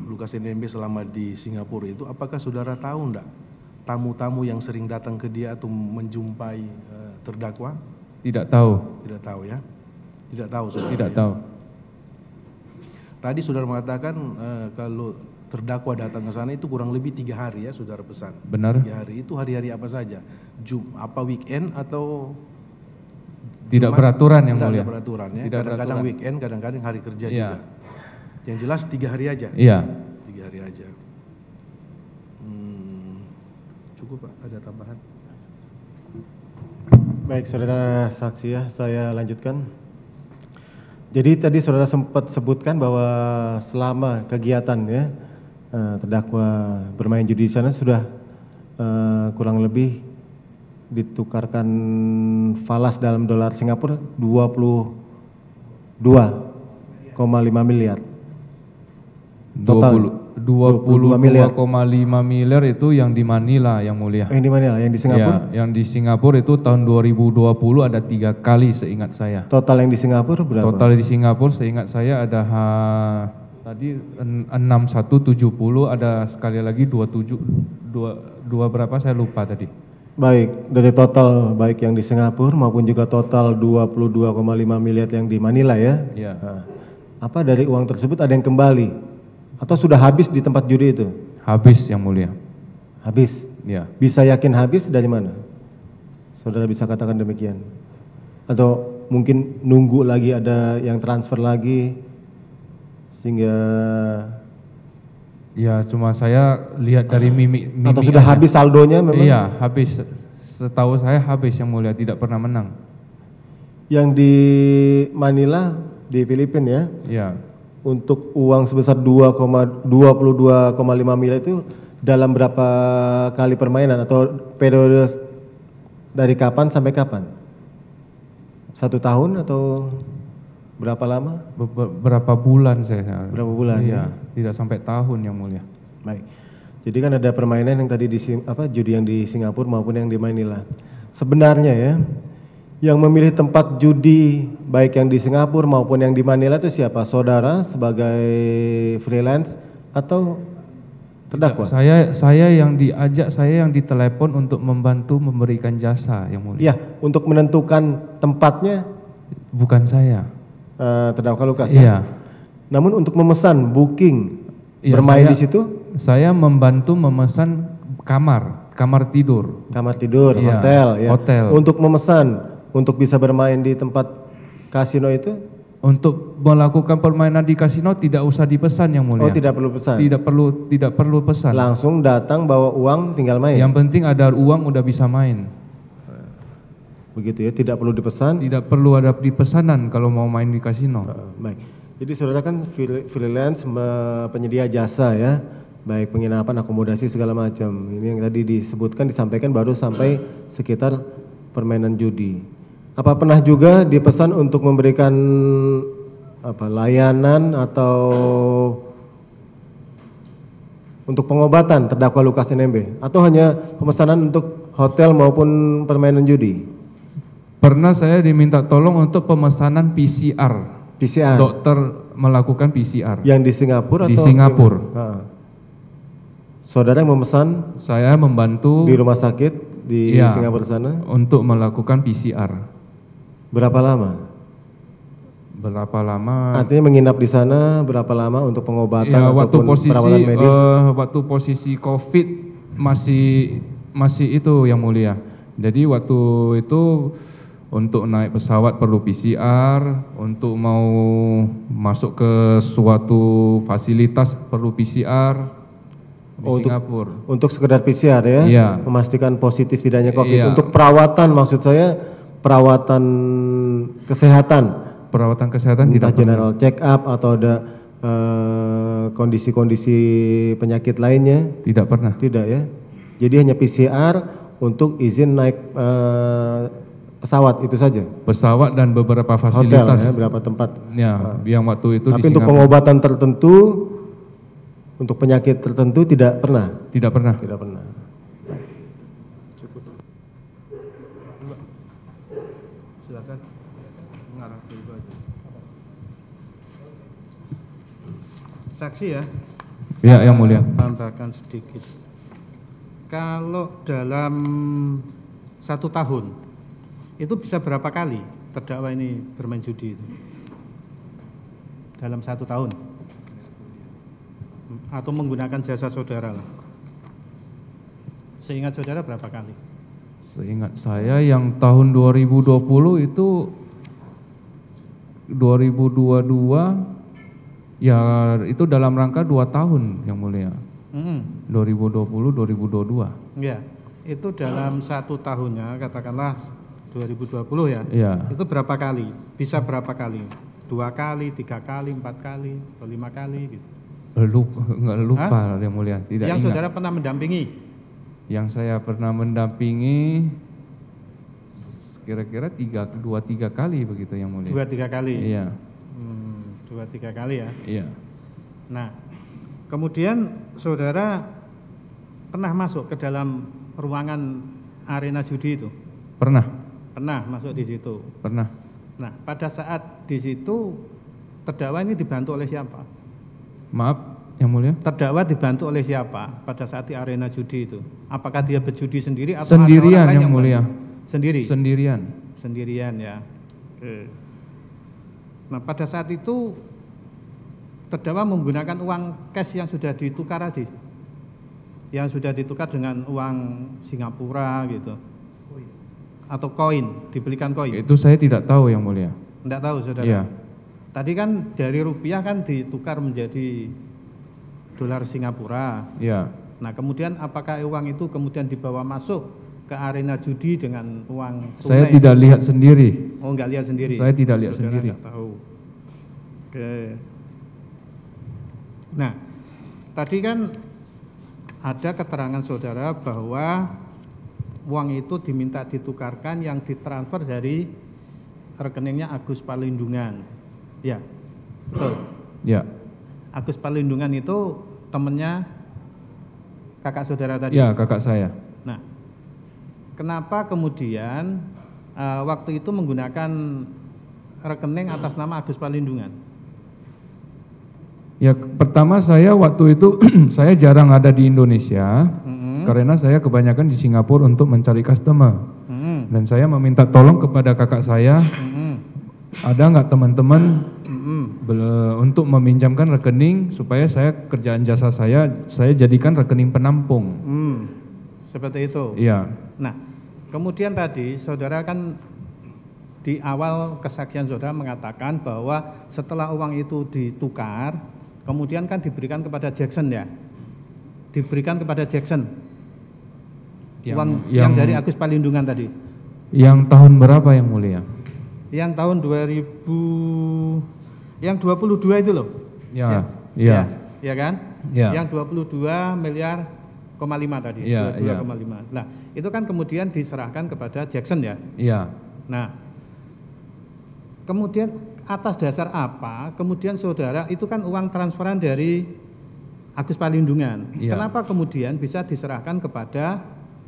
Lukas NMB selama di Singapura itu, apakah saudara tahu enggak tamu-tamu yang sering datang ke dia atau menjumpai terdakwa? Tidak tahu, Tidak tahu ya? Tidak tahu saudara. tidak ya? tahu. Tadi saudara mengatakan kalau terdakwa datang ke sana itu kurang lebih 3 hari ya saudara pesan. Benar? 3 hari itu hari-hari apa saja? Apa weekend atau Tidak Jumat? beraturan yang Tidak mulia. ada peraturan ya. Tidak Kadang-kadang beraturan. weekend, kadang-kadang hari kerja Iya. juga. Yang jelas 3 hari aja. Iya. 3 hari aja. Cukup Pak, ada tambahan? Baik, saudara saksi ya, saya lanjutkan. Jadi tadi saudara sempat sebutkan bahwa selama kegiatan ya terdakwa bermain judi di sana sudah kurang lebih ditukarkan falas dalam dolar Singapura 22,5 miliar. Total 22,5 miliar. miliar itu yang di Manila yang mulia. Yang di mana? Yang di Singapura? Ya, yang di Singapura itu tahun 2020 ada 3 kali seingat saya. Total yang di Singapura berapa? Total di Singapura seingat saya ada tadi 6170, ada sekali lagi 27 dua berapa saya lupa tadi. Baik, dari total baik yang di Singapura maupun juga total 22,5 miliar yang di Manila ya. Ya. Nah, apa dari uang tersebut ada yang kembali atau sudah habis di tempat judi itu? Habis yang mulia. Habis. Ya. Bisa yakin habis dari mana? Saudara bisa katakan demikian. Atau mungkin nunggu lagi ada yang transfer lagi sehingga Ya, cuma saya lihat dari mimik atau sudah aja. habis saldonya memang? Iya, habis. Setahu saya habis yang mulia, tidak pernah menang. Yang di Manila di Filipina ya. Iya. Untuk uang sebesar 22,5 miliar itu dalam berapa kali permainan atau periode dari kapan sampai kapan? 1 tahun atau berapa lama? Berapa bulan saya? Berapa bulan? Iya, Ya? tidak sampai tahun yang mulia. Baik. Jadi kan ada permainan yang tadi di judi yang di Singapura maupun yang di Manila. Sebenarnya ya, yang memilih tempat judi baik yang di Singapura maupun yang di Manila itu siapa? Saudara sebagai freelance atau terdakwa? Saya yang diajak, saya yang ditelepon untuk membantu memberikan jasa, Yang Mulia. Iya, untuk menentukan tempatnya Bukan saya. terdakwa Lukas Iya. ya. Namun untuk memesan booking Iya, bermain saya- di situ, Saya membantu memesan kamar tidur. kamar tidur, Iya, hotel ya. hotel. Untuk memesan untuk bisa bermain di tempat kasino itu, Untuk melakukan permainan di kasino tidak usah dipesan, Yang Mulia. oh tidak perlu pesan. Tidak perlu pesan. Langsung datang bawa uang tinggal main. Yang penting ada uang udah bisa main. Begitu ya, tidak perlu dipesan. Tidak perlu ada dipesanan kalau mau main di kasino. Baik. Jadi saudara kan freelance penyedia jasa ya, baik penginapan, akomodasi segala macam. Ini yang tadi disebutkan, disampaikan baru sampai sekitar permainan judi. Apa pernah juga dipesan untuk memberikan layanan atau untuk pengobatan terdakwa Lukas NMB, atau hanya pemesanan untuk hotel maupun permainan judi? Pernah saya diminta tolong untuk pemesanan PCR. PCR. Dokter melakukan PCR. Yang di Singapura Di atau Singapura. Saudara yang memesan Saya membantu di rumah sakit di Iya, Singapura sana? untuk melakukan PCR. Berapa lama? Berapa lama? Artinya menginap di sana berapa lama untuk pengobatan Ya, waktu ataupun perawatan medis? waktu posisi COVID masih itu, Yang Mulia. Jadi waktu itu untuk naik pesawat perlu PCR, untuk mau masuk ke suatu fasilitas perlu PCR di Singapura. Untuk sekedar PCR ya? Iya. Memastikan positif tidaknya COVID. Iya. Untuk perawatan, maksud saya perawatan kesehatan, Perawatan kesehatan entah tidak perlu. general check up atau ada kondisi-kondisi penyakit lainnya? Tidak pernah. Tidak ya? Jadi hanya PCR untuk izin naik pesawat itu saja? Pesawat dan beberapa Hotel fasilitas. ya, berapa tempat? Ya, yang waktu itu Tapi di untuk Singapura. pengobatan tertentu, untuk penyakit tertentu tidak pernah? Tidak pernah. Tidak pernah. Silakan. Mengarah ke itu aja. Saksi ya. Ya, Yang Mulia. Tambahkan sedikit. Kalau dalam 1 tahun itu bisa berapa kali terdakwa ini bermain judi itu? Dalam 1 tahun? Atau menggunakan jasa saudara lah. Seingat saudara berapa kali? Seingat saya yang tahun 2020 itu 2022 ya itu dalam rangka 2 tahun, Yang Mulia. 2020 2022. Ya, itu dalam 1 tahunnya katakanlah 2020 ya. Iya. Itu berapa kali? Bisa berapa kali? 2 kali, 3 kali, 4 kali, atau 5 kali gitu. Enggak lupa, Yang Mulia, tidak Yang ingat. saudara pernah mendampingi? Yang saya pernah mendampingi kira-kira 2-3 kali begitu, Yang Mulia. 2-3 kali? Iya. 2-3 kali ya? Iya. Nah, kemudian saudara pernah masuk ke dalam ruangan arena judi itu? Pernah. Pernah masuk di situ? Pernah. Nah, pada saat di situ terdakwa ini dibantu oleh siapa? Maaf, Yang Mulia. Terdakwa dibantu oleh siapa pada saat di arena judi itu? Apakah dia berjudi sendiri atau Sendirian, ada orang lain Yang Mulia. bantu? Sendiri? Sendirian. Sendirian ya. Oke. Nah, pada saat itu terdakwa menggunakan uang cash yang sudah ditukar tadi, yang sudah ditukar dengan uang Singapura gitu, atau koin, dibelikan koin. Itu saya tidak tahu, Yang Mulia. Tidak tahu saudara. Iya. Tadi kan dari rupiah kan ditukar menjadi dolar Singapura. Iya. Nah, kemudian apakah uang itu kemudian dibawa masuk ke arena judi dengan uang tunai? Saya tidak lihat sendiri. Oh, enggak lihat sendiri. Saya tidak lihat Saudara sendiri. enggak tahu. Oke. Nah, tadi kan ada keterangan saudara bahwa uang itu diminta ditukarkan yang ditransfer dari rekeningnya Agus Palindungan. Ya, betul. Ya. Agus Palindungan itu temannya kakak saudara tadi. Ya, kakak saya. Nah, kenapa kemudian waktu itu menggunakan rekening atas nama Agus Palindungan? Ya, pertama saya waktu itu saya jarang ada di Indonesia karena saya kebanyakan di Singapura untuk mencari customer. Dan saya meminta tolong kepada kakak saya, ada nggak teman-teman untuk meminjamkan rekening supaya saya kerjaan jasa saya jadikan rekening penampung. Seperti itu. Iya. Nah, kemudian tadi saudara kan di awal kesaksian saudara mengatakan bahwa setelah uang itu ditukar, kemudian kan diberikan kepada Jackson ya, diberikan kepada Jackson. Uang yang dari Agus Palindungan tadi. Yang tahun berapa yang mulia? Yang tahun 2000, yang 22 itu loh. Ya, ya, ya kan? Ya. Yang 22,5 miliar tadi, ya, 22,5. Nah, itu kan kemudian diserahkan kepada Jackson ya. Iya. Nah, kemudian atas dasar apa? Kemudian saudara itu kan uang transferan dari Agus Palindungan. Ya. Kenapa kemudian bisa diserahkan kepada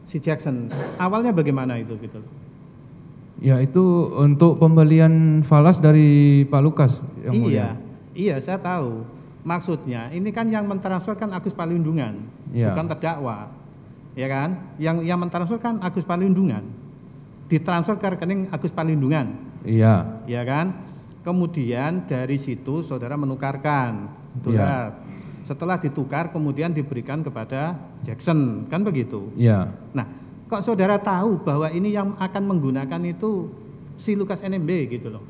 si Jackson? Awalnya bagaimana itu gitu? Ya, itu untuk pembelian falas dari Pak Lukas yang mulia. Iya, saya tahu. Maksudnya ini kan yang mentransfer kan Agus Palindungan, bukan terdakwa, ya kan? Yang mentransfer kan Agus Palindungan, ditransfer ke rekening Agus Palindungan, iya, ya kan? Kemudian dari situ saudara menukarkan, iya. Setelah ditukar kemudian diberikan kepada Jackson, kan begitu? Iya. Nah, kok saudara tahu bahwa ini yang akan menggunakan itu si Lukas NMB gitu loh?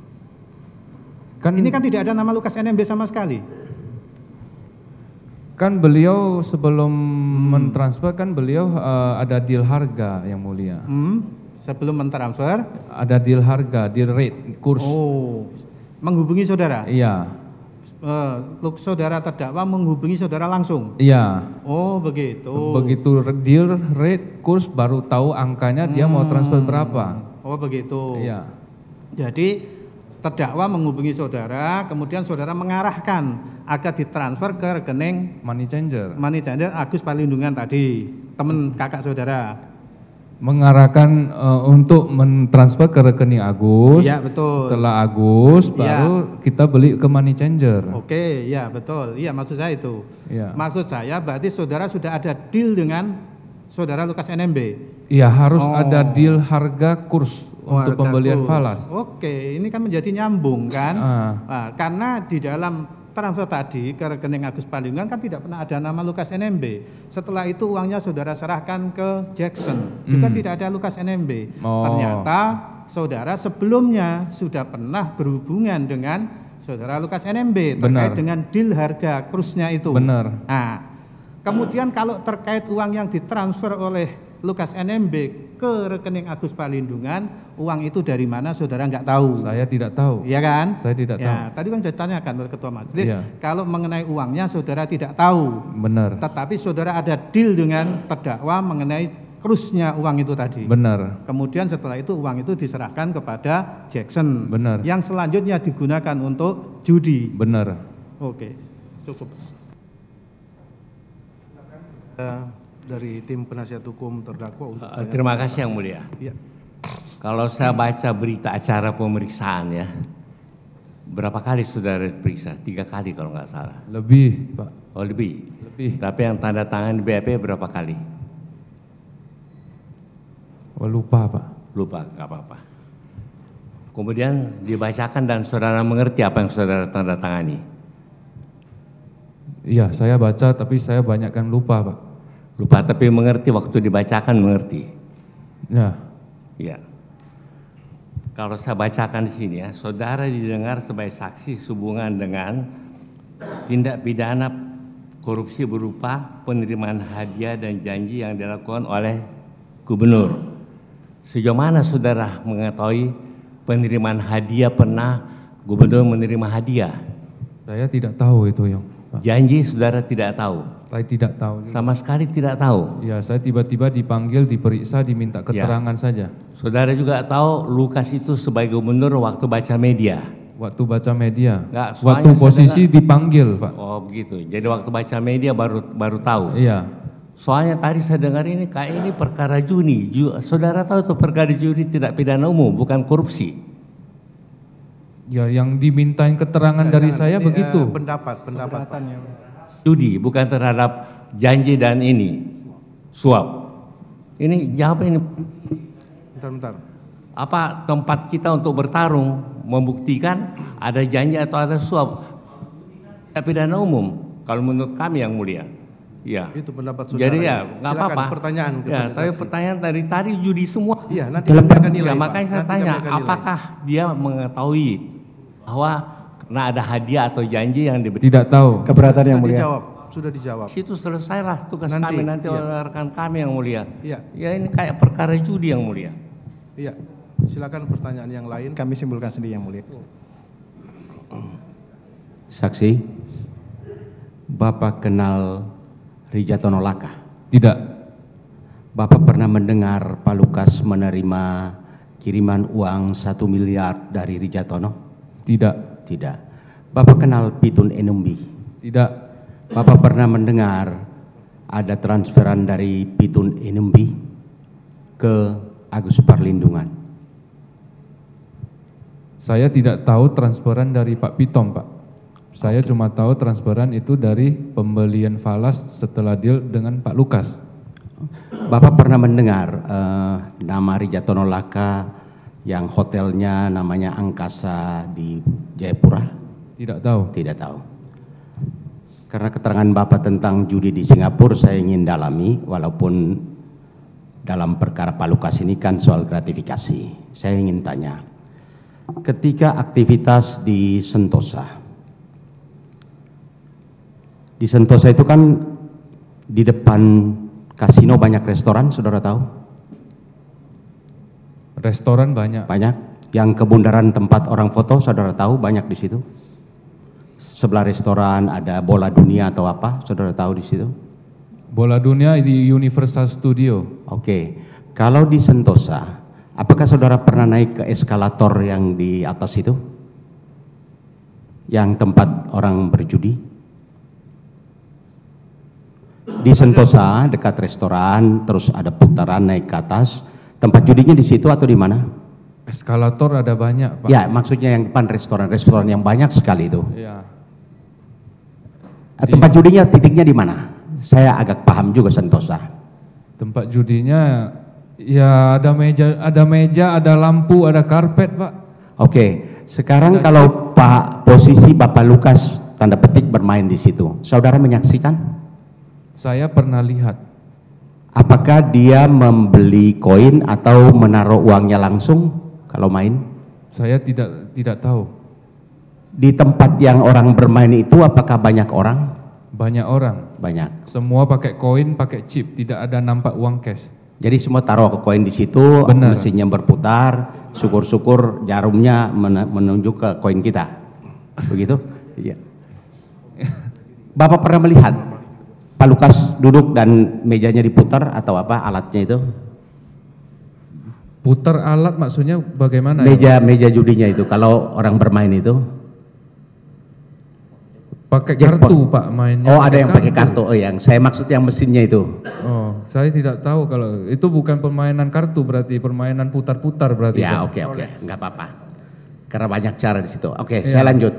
Ini kan tidak ada nama Lukas NMB sama sekali. Kan beliau sebelum mentransfer kan beliau ada deal harga yang mulia. Sebelum mentransfer? Ada deal harga, deal rate, kurs. Oh, menghubungi saudara? Iya. Saudara terdakwa menghubungi saudara langsung? Iya. Oh, begitu. Begitu deal rate, kurs baru tahu angkanya dia mau transfer berapa. Oh, begitu. Iya. Jadi terdakwa menghubungi saudara, kemudian saudara mengarahkan agar ditransfer ke rekening money changer Agus Palindungan tadi, teman kakak saudara. Mengarahkan untuk mentransfer ke rekening Agus. Iya, betul. Setelah Agus baru kita beli ke money changer. Oke, ya betul. Iya, maksud saya itu. Iya. Maksud saya berarti saudara sudah ada deal dengan saudara Lukas NMB. Iya, harus ada deal harga kurs untuk pembelian falas. Oke, ini kan menjadi nyambung kan? Nah, karena di dalam transfer tadi ke rekening Agus Palindungan kan tidak pernah ada nama Lukas NMB. Setelah itu uangnya saudara serahkan ke Jackson, juga tidak ada Lukas NMB. Ternyata saudara sebelumnya sudah pernah berhubungan dengan saudara Lukas NMB terkait dengan deal harga krusnya itu. Benar. Nah, kemudian kalau terkait uang yang ditransfer oleh Lukas NMB ke rekening Agus Palindungan, uang itu dari mana saudara nggak tahu? Saya tidak tahu. Iya kan? Saya tidak tahu. Tadi kan sudah ditanyakan oleh Ketua Majelis, kalau mengenai uangnya saudara tidak tahu. Benar. Tetapi saudara ada deal dengan terdakwa mengenai krusnya uang itu tadi. Benar. Kemudian setelah itu uang itu diserahkan kepada Jackson. Benar. Yang selanjutnya digunakan untuk judi. Benar. Oke, cukup. Dari tim penasihat hukum terdakwa untuk terima kasih yang mulia. Ya. Kalau saya baca berita acara pemeriksaan ya, berapa kali saudara diperiksa? 3 kali kalau nggak salah. Lebih, Pak. Oh, lebih. Lebih. Tapi yang tanda tangan di BAP berapa kali? Oh, lupa, Pak. Lupa, nggak apa-apa. Kemudian dibacakan dan saudara mengerti apa yang saudara tanda tangani? Iya, saya baca tapi saya banyakkan lupa, Pak. Lupa tapi mengerti, waktu dibacakan mengerti. Ya. Ya. Kalau saya bacakan di sini ya, saudara didengar sebagai saksi sehubungan dengan tindak pidana korupsi berupa penerimaan hadiah dan janji yang dilakukan oleh gubernur. Sejauh mana saudara mengetahui penerimaan hadiah, pernah gubernur menerima hadiah? Saya tidak tahu itu, Yang. Janji saudara tidak tahu? Saya tidak tahu. Sama sekali tidak tahu? Ya, saya tiba-tiba dipanggil, diperiksa, diminta keterangan saja. Saudara juga tahu Lukas itu sebagai gubernur waktu baca media? Waktu baca media? Enggak, waktu posisi dipanggil, Pak. Oh begitu, jadi waktu baca media baru tahu? Iya. Soalnya tadi saya dengar ini kayak ini perkara judi. Saudara tahu itu perkara judi tidak pidana umum, bukan korupsi. Ya, yang dimintain keterangan dari saya Ini, begitu. pendapat Pak. Judi bukan terhadap janji dan ini suap. Ini jawab ini. Bentar. Apa tempat kita untuk bertarung membuktikan ada janji atau ada suap? Pidana umum kalau menurut kami yang mulia. Ya. Itu pendapat saudara. Jadi ya nggak Silakan apa-apa. pertanyaan Ya, kepada tapi saksi. pertanyaan dari tadi judi semua. Iya, nanti kami akan nilai. Ya, Pak. makanya saya Nanti tanya, kami akan nilai. apakah dia mengetahui bahwa karena ada hadiah atau janji yang diberikan? Tidak tahu. Keberatan yang Sudah mulia. dijawab, sudah dijawab. Situ selesailah tugas Nanti, kami nanti iya. oleh rekan kami yang mulia. Iya. Ya ini kayak perkara judi yang mulia. Iya. Silakan pertanyaan yang lain. Kami simpulkan sendiri yang mulia. Saksi, Bapak kenal Rijatono Laka? Tidak. Bapak pernah mendengar Pak Lukas menerima kiriman uang 1 miliar dari Rijatono? Tidak. Tidak. Bapak kenal Pitun Enumbi? Tidak. Bapak pernah mendengar ada transferan dari Pitun Enumbi ke Agus Parlindungan? Saya tidak tahu transferan dari Pak Pitom, Pak. Saya cuma tahu transferan itu dari pembelian falas setelah deal dengan Pak Lukas. Bapak pernah mendengar nama Rijatono Laka yang hotelnya namanya Angkasa di Jayapura? Tidak tahu. Tidak tahu. Karena keterangan Bapak tentang judi di Singapura saya ingin dalami, walaupun dalam perkara Pak Lukas ini kan soal gratifikasi. Saya ingin tanya, ketika aktivitas di Sentosa itu kan di depan kasino banyak restoran, saudara tahu? Restoran banyak. Banyak. Yang kebundaran tempat orang foto, saudara tahu banyak di situ. Sebelah restoran ada bola dunia atau apa, saudara tahu di situ? Bola dunia di Universal Studio. Oke. Kalau di Sentosa, apakah saudara pernah naik ke eskalator yang di atas itu? Yang tempat orang berjudi? Di Sentosa dekat restoran, terus ada putaran naik ke atas. Tempat judinya di situ atau di mana? Eskalator ada banyak, Pak. Ya, maksudnya yang depan restoran yang banyak sekali itu. Iya. Tempat judinya titiknya di mana? Saya agak paham juga Sentosa. Tempat judinya ya ada meja, ada lampu, ada karpet, Pak. Oke, sekarang kalau posisi Bapak Lukas tanda petik bermain di situ, saudara menyaksikan? Saya pernah lihat. Apakah dia membeli koin atau menaruh uangnya langsung kalau main? Saya tidak tahu. Di tempat yang orang bermain itu apakah banyak orang? Banyak orang. Banyak. Semua pakai koin, pakai chip, tidak ada nampak uang cash. Jadi semua taruh ke koin di situ, Benar. mesinnya berputar, syukur-syukur jarumnya menunjuk ke koin kita. Begitu? Iya. Bapak pernah melihat Pak Lukas duduk dan mejanya diputar atau apa alatnya itu? Putar alat maksudnya bagaimana? ya? Meja judinya itu kalau orang bermain itu? Pakai Jackpot. kartu, Pak, mainnya. Oh, ada yang pakai kartu. Oh, yang saya maksud yang mesinnya itu. Oh, saya tidak tahu kalau itu bukan permainan kartu, berarti permainan putar-putar berarti. Ya, Pak. oke, nggak apa-apa. Karena banyak cara di situ. Oke, Iya. saya lanjut.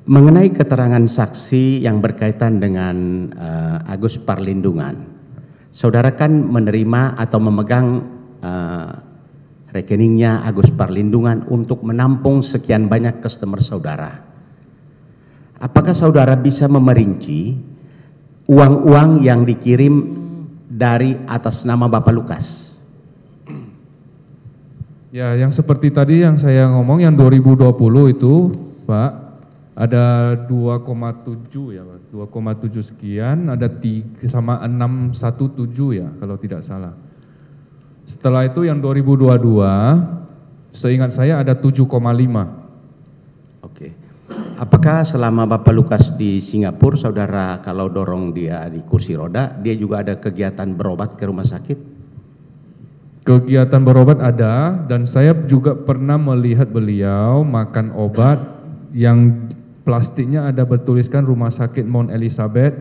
Mengenai keterangan saksi yang berkaitan dengan Agus Parlindungan, saudara kan menerima atau memegang rekeningnya Agus Parlindungan untuk menampung sekian banyak customer saudara. Apakah saudara bisa memerinci uang-uang yang dikirim dari atas nama Bapak Lukas? Ya, yang seperti tadi yang saya ngomong yang 2020 itu, Pak, ada 2,7 ya, Pak. 2,7 sekian, ada 3 sama 617 ya kalau tidak salah. Setelah itu yang 2022, seingat saya ada 7,5. Oke. Apakah selama Bapak Lukas di Singapura, saudara kalau dorong dia di kursi roda, dia juga ada kegiatan berobat ke rumah sakit? Kegiatan berobat ada, dan saya juga pernah melihat beliau makan obat yang plastiknya ada bertuliskan Rumah Sakit Mount Elizabeth,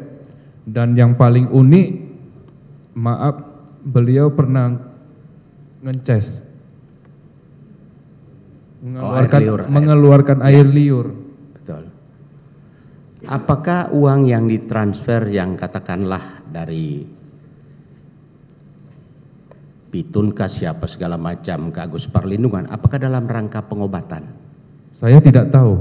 dan yang paling unik, beliau pernah ngeces. mengeluarkan air liur. Betul. Apakah uang yang ditransfer yang katakanlah dari Pitunka siapa segala macam ke Agus Parlindungan, apakah dalam rangka pengobatan? Saya tidak tahu.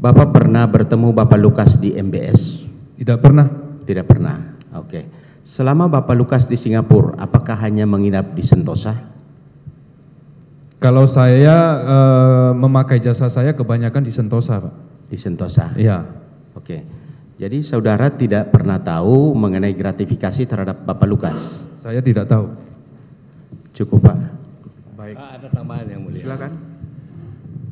Bapak pernah bertemu Bapak Lukas di MBS? Tidak pernah. Tidak pernah. Oke. Selama Bapak Lukas di Singapura, apakah hanya menginap di Sentosa? Kalau saya memakai jasa saya kebanyakan di Sentosa, Pak. Di Sentosa? Iya. Oke. Jadi saudara tidak pernah tahu mengenai gratifikasi terhadap Bapak Lukas? Saya tidak tahu. Cukup, Pak. Baik. Ada tambahan yang mulia. Silakan.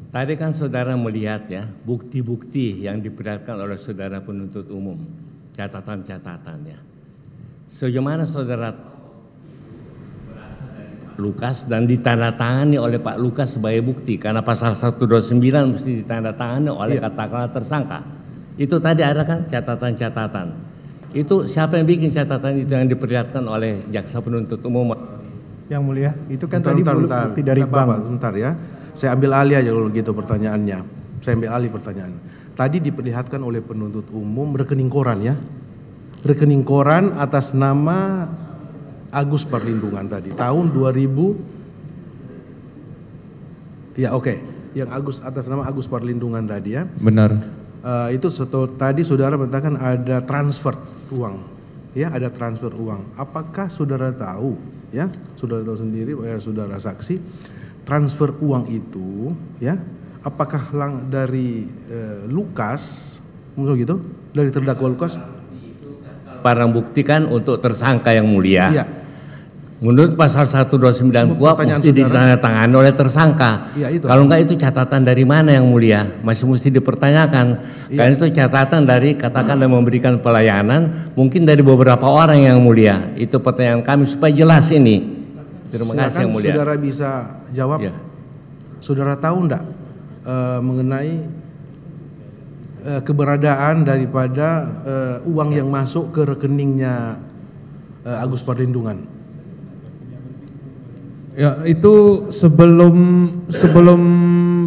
Tadi kan saudara melihat ya bukti-bukti yang diperlihatkan oleh saudara penuntut umum, catatan-catatannya. Sejauh mana saudara Lukas dan ditandatangani oleh Pak Lukas sebagai bukti karena pasal 129 mesti ditandatangani oleh katakanlah tersangka. Itu tadi ada kan catatan-catatan. Itu siapa yang bikin catatan itu yang diperlihatkan oleh jaksa penuntut umum? Yang mulia, itu kan Bentar, tadi bukti dari bank. Bentar ya. Saya ambil alih aja kalau gitu pertanyaannya. Saya ambil alih pertanyaan. Tadi diperlihatkan oleh penuntut umum rekening koran ya. Rekening koran atas nama Agus Parlindungan tadi tahun 2000. Ya oke. Yang atas nama Agus Parlindungan tadi ya. Benar. Itu tadi saudara mengatakan ada transfer uang. Ya, ada transfer uang. Apakah saudara tahu ya? Saudara tahu sendiri saudara saksi transfer uang itu ya, apakah dari Lukas, maksud gitu, dari terdakwa Lukas? Barang bukti kan untuk tersangka yang mulia. Iya. Menurut pasal 129 KUHP mesti ditandatangani oleh tersangka. Iya, itu. Kalau enggak itu catatan dari mana yang mulia? Masih mesti dipertanyakan. Iya. Karena itu catatan dari katakan dan memberikan pelayanan mungkin dari beberapa orang yang mulia. Itu pertanyaan kami supaya jelas ini. Terima kasih yang mulia. Saudara bisa jawab. Ya. Saudara tahu enggak mengenai keberadaan daripada uang yang masuk ke rekeningnya Agus Parlindungan? Ya, itu sebelum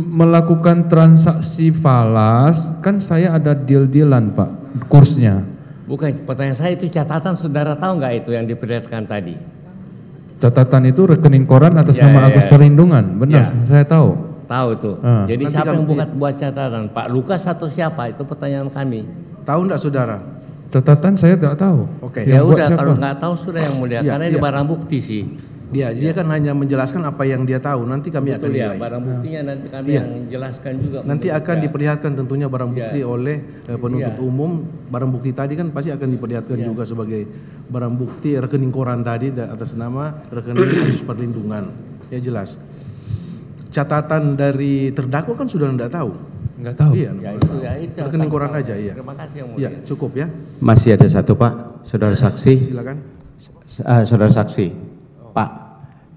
melakukan transaksi falas, kan saya ada deal-dealan, Pak, kursnya. Bukan, pertanyaan saya itu catatan saudara tahu nggak itu yang diperlihatkan tadi? Catatan itu rekening koran atas nama Agus Parlindungan, benar, saya tahu. Tahu tuh. Jadi nanti siapa yang buat catatan? Pak Lukas atau siapa? Itu pertanyaan kami. Tahu enggak saudara? Catatan saya tidak tahu. Oke. Ya udah, kalau nggak tahu sudah yang mulia, karena ini barang bukti sih. Ya, dia kan hanya menjelaskan apa yang dia tahu. Nanti kami akan nilai. Barang buktinya nanti kami yang jelaskan juga. Nanti akan diperlihatkan tentunya barang bukti oleh penuntut umum. Barang bukti tadi kan pasti akan diperlihatkan juga sebagai barang bukti rekening koran tadi atas nama rekening Agus Parlindungan. Ya jelas. Catatan dari terdakwa kan sudah tidak tahu. Enggak tahu. Iya. Itu rekening koran aja, iya. Terima kasih yang mulia. Ya, cukup ya. Masih ada satu, Pak, saudara saksi. Silakan. Saudara saksi, Pak,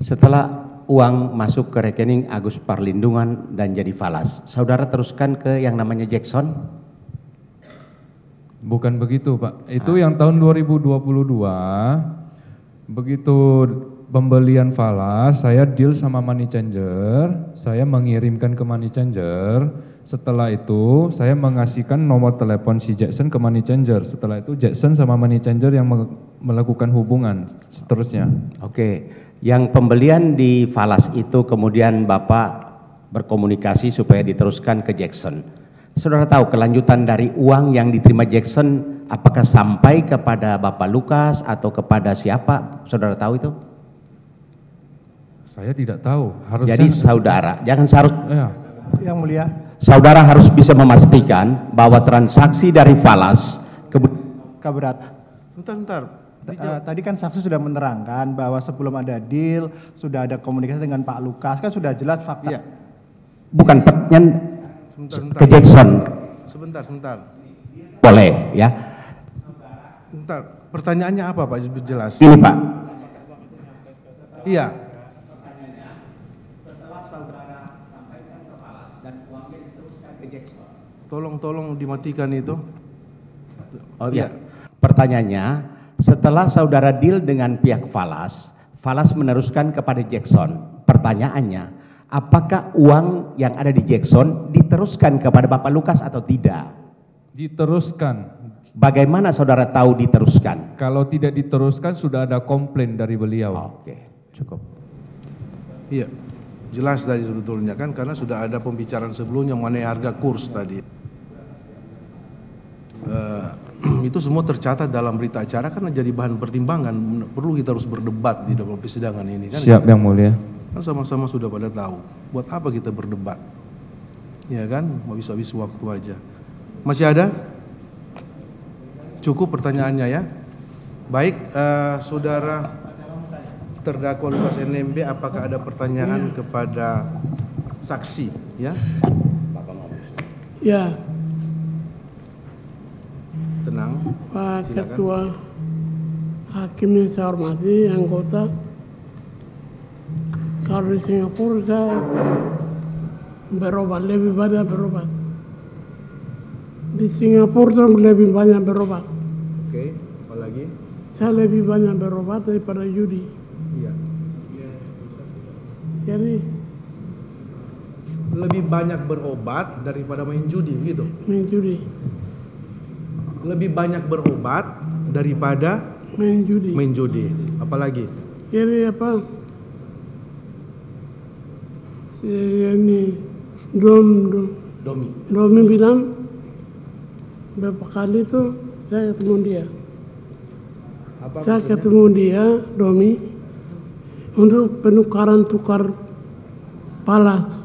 setelah uang masuk ke rekening Agus Parlindungan dan jadi falas, saudara teruskan ke yang namanya Jackson? Bukan begitu, Pak. Itu yang tahun 2022, begitu pembelian falas, saya deal sama money changer, saya mengirimkan ke money changer. Setelah itu, saya mengasihkan nomor telepon si Jackson ke money changer. Setelah itu, Jackson sama money changer yang melakukan hubungan seterusnya. Oke, yang pembelian di falas itu kemudian Bapak berkomunikasi supaya diteruskan ke Jackson. Saudara tahu kelanjutan dari uang yang diterima Jackson, apakah sampai kepada Bapak Lukas atau kepada siapa? Saudara tahu itu? Saya tidak tahu. Harusnya, jadi saudara, jangan seharus. Ya. Yang mulia. Saudara harus bisa memastikan bahwa transaksi dari falas Kaberat. Sebentar. Tadi kan saksi sudah menerangkan bahwa sebelum ada deal sudah ada komunikasi dengan Pak Lukas, kan sudah jelas fakta. Iya. Bukan pertanyaan Sebentar. ke Jackson. Sebentar. Boleh ya. Sebentar. Pertanyaannya apa, Pak? Jelas. Ini, Pak. Iya. Tolong dimatikan itu. Oh iya. Pertanyaannya, setelah saudara deal dengan pihak falas Falas meneruskan kepada Jackson. Pertanyaannya, apakah uang yang ada di Jackson diteruskan kepada Bapak Lukas atau tidak? Diteruskan. Bagaimana saudara tahu diteruskan? Kalau tidak diteruskan sudah ada komplain dari beliau. Oke, cukup. Iya, jelas tadi sebetulnya kan, karena sudah ada pembicaraan sebelumnya mengenai harga kurs tadi. Itu semua tercatat dalam berita acara karena jadi bahan pertimbangan. Perlu kita harus berdebat di dalam persidangan ini kan. Siap Yang Mulia. Kan sama-sama sudah pada tahu. Buat apa kita berdebat? Ya kan, mau habis waktu aja. Masih ada? Cukup pertanyaannya ya. Baik, saudara terdakwa Lukas NMB, apakah ada pertanyaan kepada saksi? Ya. Ya. Tenang. Pak Silakan. Ketua Hakim yang saya hormati, anggota. Kalau di Singapura saya berobat, lebih banyak berobat. Di Singapura saya lebih banyak berobat. Oke, apa lagi? Saya lebih banyak berobat daripada judi. Iya. Jadi Lebih banyak berobat daripada main judi, begitu? main judi. Lebih banyak berobat daripada Main judi. main judi. Apalagi? Jadi apa? Ini Domi bilang beberapa kali itu saya ketemu dia. Apa Saya maksudnya? ketemu dia, Domi, untuk penukaran tukar palas,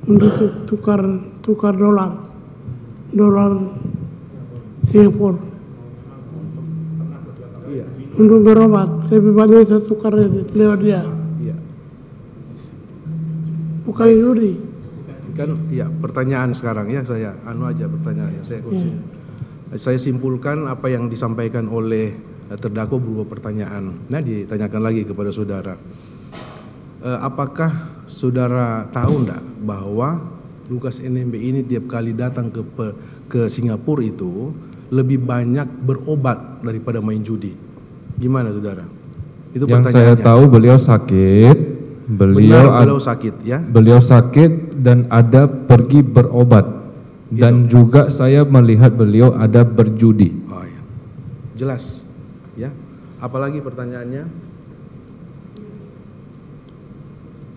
untuk tukar dolar Singapura. Iya. Untuk berobat lebih banyak saya tukar lewat dia. Iya. Bukan judi. Kan iya, pertanyaan sekarang ya, saya aja pertanyaannya, saya kunci. Saya simpulkan apa yang disampaikan oleh terdakwa berupa pertanyaan. Nah, ditanyakan lagi kepada saudara. Apakah saudara tahu enggak bahwa Lukas NMB ini tiap kali datang ke Singapura itu lebih banyak berobat daripada main judi? Gimana saudara? Itu Yang saya pertanyaannya. tahu beliau sakit. Beliau sakit ya. Beliau sakit dan ada pergi berobat. Dan juga saya melihat beliau ada berjudi. Oh ya. Jelas ya. Apalagi pertanyaannya?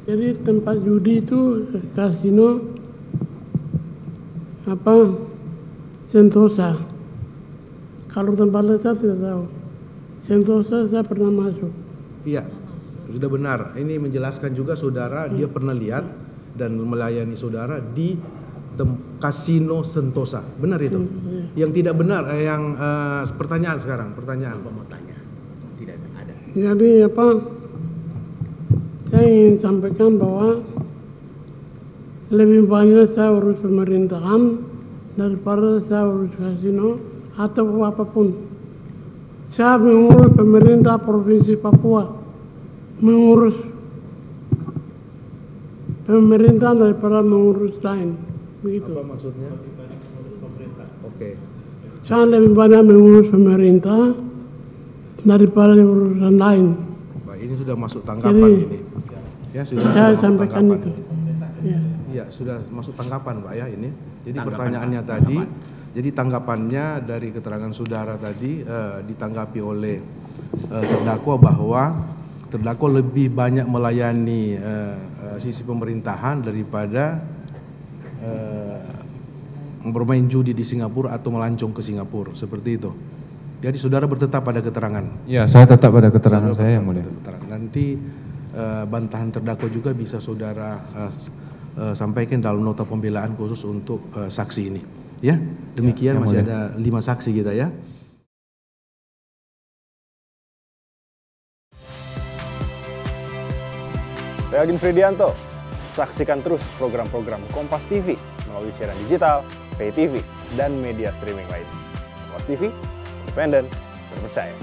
Jadi tempat judi itu kasino Sentosa. Kalau tempat lain saya tidak tahu. Sentosa saya pernah masuk. Iya, sudah benar. Ini menjelaskan juga saudara dia pernah lihat dan melayani saudara di kasino Sentosa. Benar itu? Yang tidak benar, yang pertanyaan sekarang, pertanyaan. Tidak ada. Jadi saya ingin sampaikan bahwa lebih banyak saya urus pemerintahan daripada saya urus kasino atau apapun. Saya mengurus pemerintah Provinsi Papua, mengurus pemerintah daripada mengurus lain. Begitu. Apa maksudnya? Oke. Saya lebih banyak mengurus pemerintah daripada urusan lain. Baik, ini sudah masuk tanggapan Jadi, ini. Ya, sudah saya masuk sampaikan tanggapan. itu. Ya. Iya, sudah masuk tanggapan Pak ya ini. Jadi Tanggapan, pertanyaannya Pak. tadi, jadi tanggapannya dari keterangan saudara tadi ditanggapi oleh terdakwa bahwa terdakwa lebih banyak melayani sisi pemerintahan daripada bermain judi di Singapura atau melancong ke Singapura, seperti itu. Jadi saudara bertetap pada keterangan. Ya, saya tetap pada keterangan Saudara saya yang bertetap mulia. pada keterangan. Nanti bantahan terdakwa juga bisa saudara sampaikan dalam nota pembelaan khusus untuk saksi ini. Ya, demikian yang masih mulia. ada 5 saksi kita ya. Saya Agin Fridianto. Saksikan terus program-program Kompas TV melalui siaran digital, pay TV, dan media streaming lain. Kompas TV, independen, terpercaya.